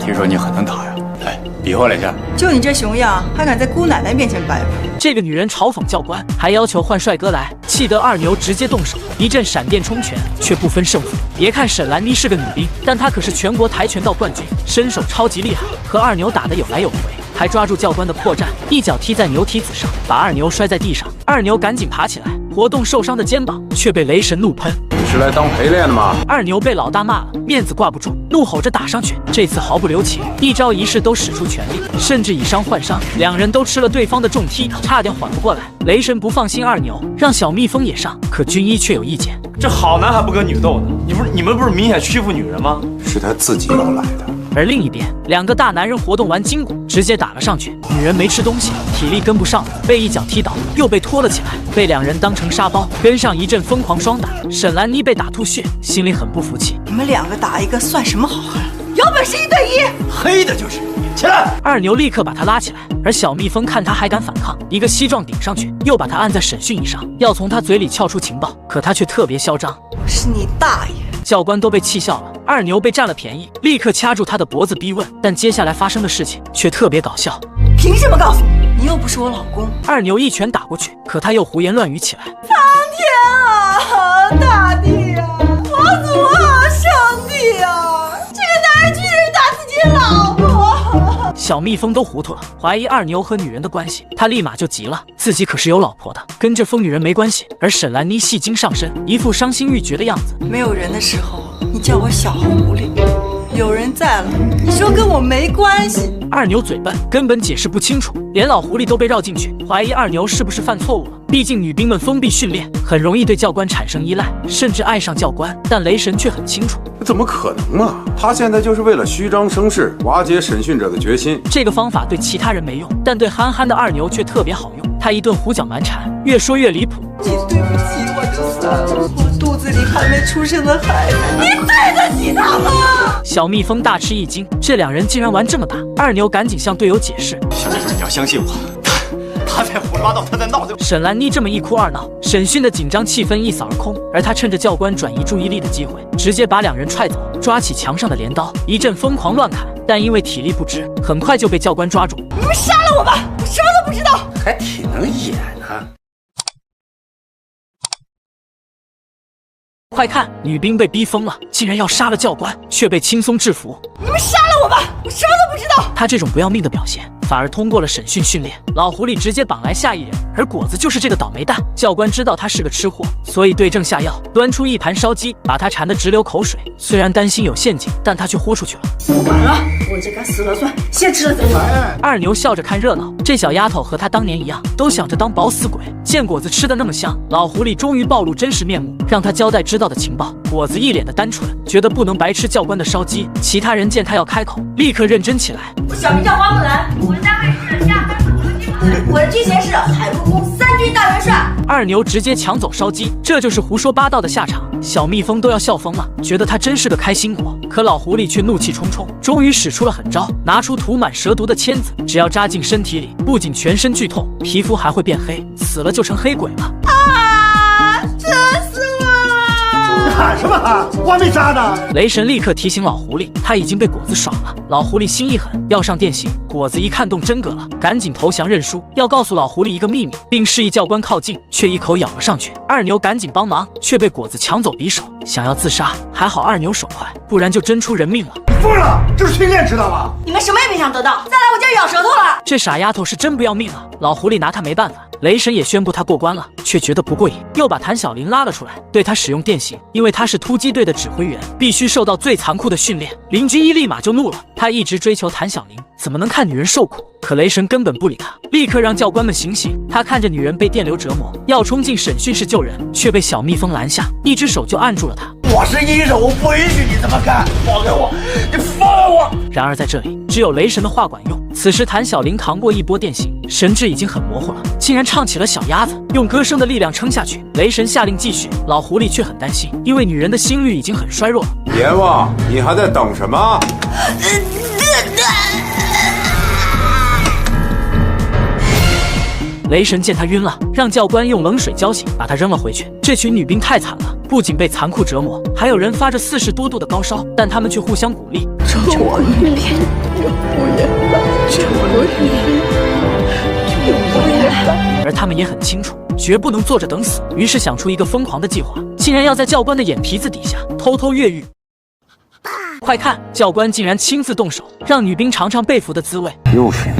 听说你很能打呀，来比划了一下。就你这熊样，还敢在姑奶奶面前摆谱？这个女人嘲讽教官，还要求换帅哥来，气得二牛直接动手，一阵闪电冲拳，却不分胜负。别看沈兰妮是个女兵，但她可是全国跆拳道冠军，身手超级厉害，和二牛打得有来有回，还抓住教官的破绽，一脚踢在牛蹄子上，把二牛摔在地上。二牛赶紧爬起来，活动受伤的肩膀，却被雷神怒喷。你是来当陪练的吗？二牛被老大骂了，面子挂不住，怒吼着打上去。这次毫不留情，一招一式都使出全力，甚至以伤换伤。两人都吃了对方的重踢，差点缓不过来。雷神不放心二牛，让小蜜蜂也上，可军医却有意见。这好男还不跟女斗呢？你们不是明显欺负女人吗？是他自己要来的。而另一边，两个大男人活动完筋骨，直接打了上去。女人没吃东西，体力跟不上，被一脚踢倒，又被拖了起来，被两人当成沙包，跟上一阵疯狂双打。沈兰妮被打吐血，心里很不服气。你们两个打一个算什么好汉？有本事1对1！黑的就是你，起来！二牛立刻把他拉起来，而小蜜蜂看他还敢反抗，一个膝撞顶上去，又把他按在审讯椅上，要从他嘴里撬出情报。可他却特别嚣张，我是你大爷！教官都被气笑了。二牛被占了便宜，立刻掐住他的脖子逼问，但接下来发生的事情却特别搞笑。凭什么告诉你？你又不是我老公。二牛一拳打过去，可他又胡言乱语起来。苍天啊，大地啊，佛祖啊，上帝啊，这个男人居然打自己老婆！小蜜蜂都糊涂了，怀疑二牛和女人的关系，他立马就急了，自己可是有老婆的，跟这疯女人没关系。而沈兰妮戏精上身，一副伤心欲绝的样子。没有人的时候，你叫我小狐狸；有人在了，你说跟我没关系。二牛嘴笨，根本解释不清楚，连老狐狸都被绕进去，怀疑二牛是不是犯错误了。毕竟女兵们封闭训练，很容易对教官产生依赖，甚至爱上教官。但雷神却很清楚，怎么可能啊？他现在就是为了虚张声势，瓦解审讯者的决心。这个方法对其他人没用，但对憨憨的二牛却特别好用。他一顿胡搅蛮缠，越说越离谱。你对不起我就算了，我肚子里还没出生的孩子，你对得起他吗？小蜜蜂大吃一惊，这两人竟然玩这么大。二牛赶紧向队友解释：小蜜蜂，你要相信我，他在胡说八道，他在闹。沈兰妮这么一哭二闹，审讯的紧张气氛一扫而空。而他趁着教官转移注意力的机会，直接把两人踹走，抓起墙上的镰刀，一阵疯狂乱砍。但因为体力不支，很快就被教官抓住。你们杀了我吧，我什么都不知道。还挺能演啊！快看，女兵被逼疯了，竟然要杀了教官，却被轻松制服。你们杀了我吧，我什么都不知道。他这种不要命的表现，反而通过了审讯训练。老狐狸直接绑来下一人，而果子就是这个倒霉蛋。教官知道他是个吃货，所以对症下药，端出一盘烧鸡，把他馋得直流口水。虽然担心有陷阱，但他却豁出去了。不管了，我这该死了算，先吃了再说。二牛笑着看热闹，这小丫头和他当年一样，都想着当饱死鬼。见果子吃得那么香，老狐狸终于暴露真实面目，让他交代知道的情报。果子一脸的单纯，觉得不能白吃教官的烧鸡。其他人见他要开口，立刻认真起来。我小名叫花木兰，我的单位是下分部突击部队，我的军衔是海陆空3军大元帅。二牛直接抢走烧鸡，这就是胡说八道的下场。小蜜蜂都要笑疯了，觉得他真是个开心果。可老狐狸却怒气冲冲，终于使出了狠招，拿出涂满蛇毒的签子，只要扎进身体里，不仅全身剧痛，皮肤还会变黑，死了就成黑鬼了。真死我了！你喊什么喊？我还没扎呢！雷神立刻提醒老狐狸，他已经被果子耍了。老狐狸心一狠，要上电刑。果子一看动真格了，赶紧投降认输，要告诉老狐狸一个秘密，并示意教官靠近，却一口咬了上去。二牛赶紧帮忙，却被果子抢走匕首，想要自杀。还好二牛手快，不然就真出人命了。你疯了，这是训练知道吗？你们什么也没想得到，再来我就要咬舌头了。这傻丫头是真不要命啊！老狐狸拿他没办法。雷神也宣布他过关了，却觉得不过瘾，又把谭小玲拉了出来，对他使用电刑。因为他是突击队的指挥员，必须受到最残酷的训练。林军一立马就怒了，他一直追求谭小玲，怎么能看女人受苦？可雷神根本不理他，立刻让教官们醒醒。他看着女人被电流折磨，要冲进审讯室救人，却被小蜜蜂拦下，一只手就按住了他。我是医生，我不允许你这么干！放开我！你放开我！然而在这里，只有雷神的话管用。此时谭小玲扛过一波电刑，神智已经很模糊了，竟然唱起了小鸭子，用歌声的力量撑下去。雷神下令继续，老狐狸却很担心，因为女人的心率已经很衰弱了。阎王，你还在等什么？雷神见他晕了，让教官用冷水浇醒，把他扔了回去。这群女兵太惨了，不仅被残酷折磨，还有人发着40多度的高烧，但他们却互相鼓励。周国云，有无言吧？周国云，有无言吧？而他们也很清楚，绝不能坐着等死，于是想出一个疯狂的计划，竟然要在教官的眼皮子底下偷偷越狱。快看，教官竟然亲自动手，让女兵尝尝被俘的滋味。又是你！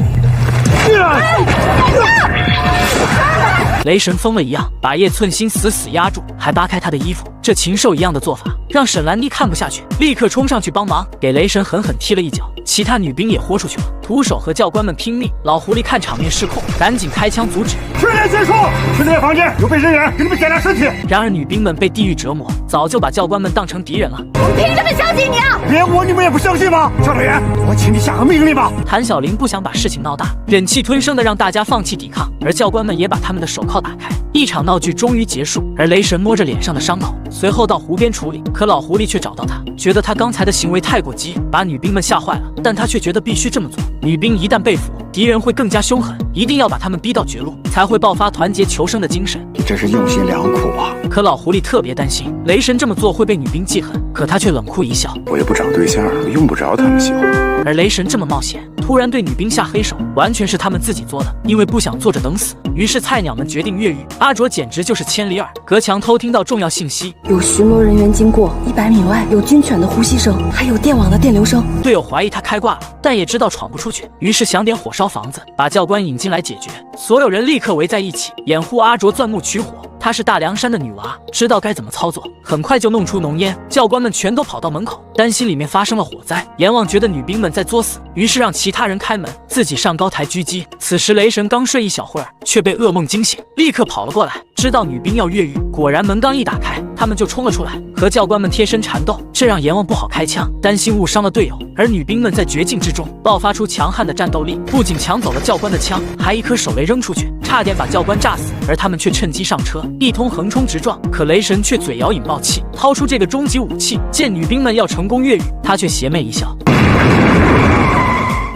雷神疯了一样，把叶寸心死死压住，还扒开他的衣服。这禽兽一样的做法，让沈兰妮看不下去，立刻冲上去帮忙，给雷神狠狠踢了一脚。其他女兵也豁出去了，徒手和教官们拼命。老狐狸看场面失控，赶紧开枪阻止。训练结束，训练房间有备人员，给你们检查身体。然而女兵们被地狱折磨，早就把教官们当成敌人了。我凭什么相信你啊？连我你们也不相信吗？教导员，我请你下个命令吧。谭小玲不想把事情闹大，忍气吞声的让大家放弃抵抗，而教官们也把他们的手铐打开。一场闹剧终于结束，而雷神摸着脸上的伤口，随后到湖边处理。可老狐狸却找到他，觉得他刚才的行为太过激，把女兵们吓坏了，但他却觉得必须这么做。女兵一旦被俘，敌人会更加凶狠，一定要把他们逼到绝路，才会爆发团结求生的精神。你这是用心良苦啊！可老狐狸特别担心雷神这么做会被女兵记恨，可他却冷酷一笑：我又不找对象，我用不着他们喜欢。而雷神这么冒险，突然对女兵下黑手，完全是他们自己做的，因为不想坐着等死。于是菜鸟们决定越狱。阿卓简直就是千里耳，隔墙偷听到重要信息，有巡逻人员经过，100米外有军犬的呼吸声，还有电网的电流声。队友怀疑他开挂了，但也知道闯不出去，于是想点火烧房子，把教官引进来解决。所有人立刻围在一起，掩护阿卓钻木取火。她是大凉山的女娃，知道该怎么操作，很快就弄出浓烟。教官们全都跑到门口，担心里面发生了火灾。阎王觉得女兵们在作死，于是让其他人开门，自己上高台狙击。此时雷神刚睡一小会儿，却被噩梦惊醒，立刻跑了过来，知道女兵要越狱。果然门刚一打开，他们就冲了出来，和教官们贴身缠斗，这让阎王不好开枪，担心误伤了队友。而女兵们在绝境之中爆发出强悍的战斗力，不仅抢走了教官的枪，还一颗手雷扔出去，差点把教官炸死。而他们却趁机上车，一通横冲直撞。可雷神却嘴咬引爆器，掏出这个终极武器。见女兵们要成功越狱，他却邪魅一笑。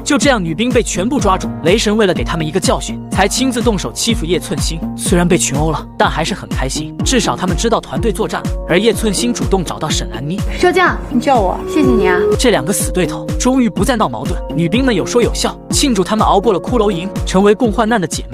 就这样，女兵被全部抓住。雷神为了给他们一个教训，才亲自动手欺负叶寸心。虽然被群殴了，但还是很开心，至少他们知道团队作战了。而叶寸心主动找到沈兰妮，蛇将，你叫我，谢谢你啊。这两个死对头终于不再闹矛盾，女兵们有说有笑，庆祝他们熬过了骷髅营，成为共患难的姐妹。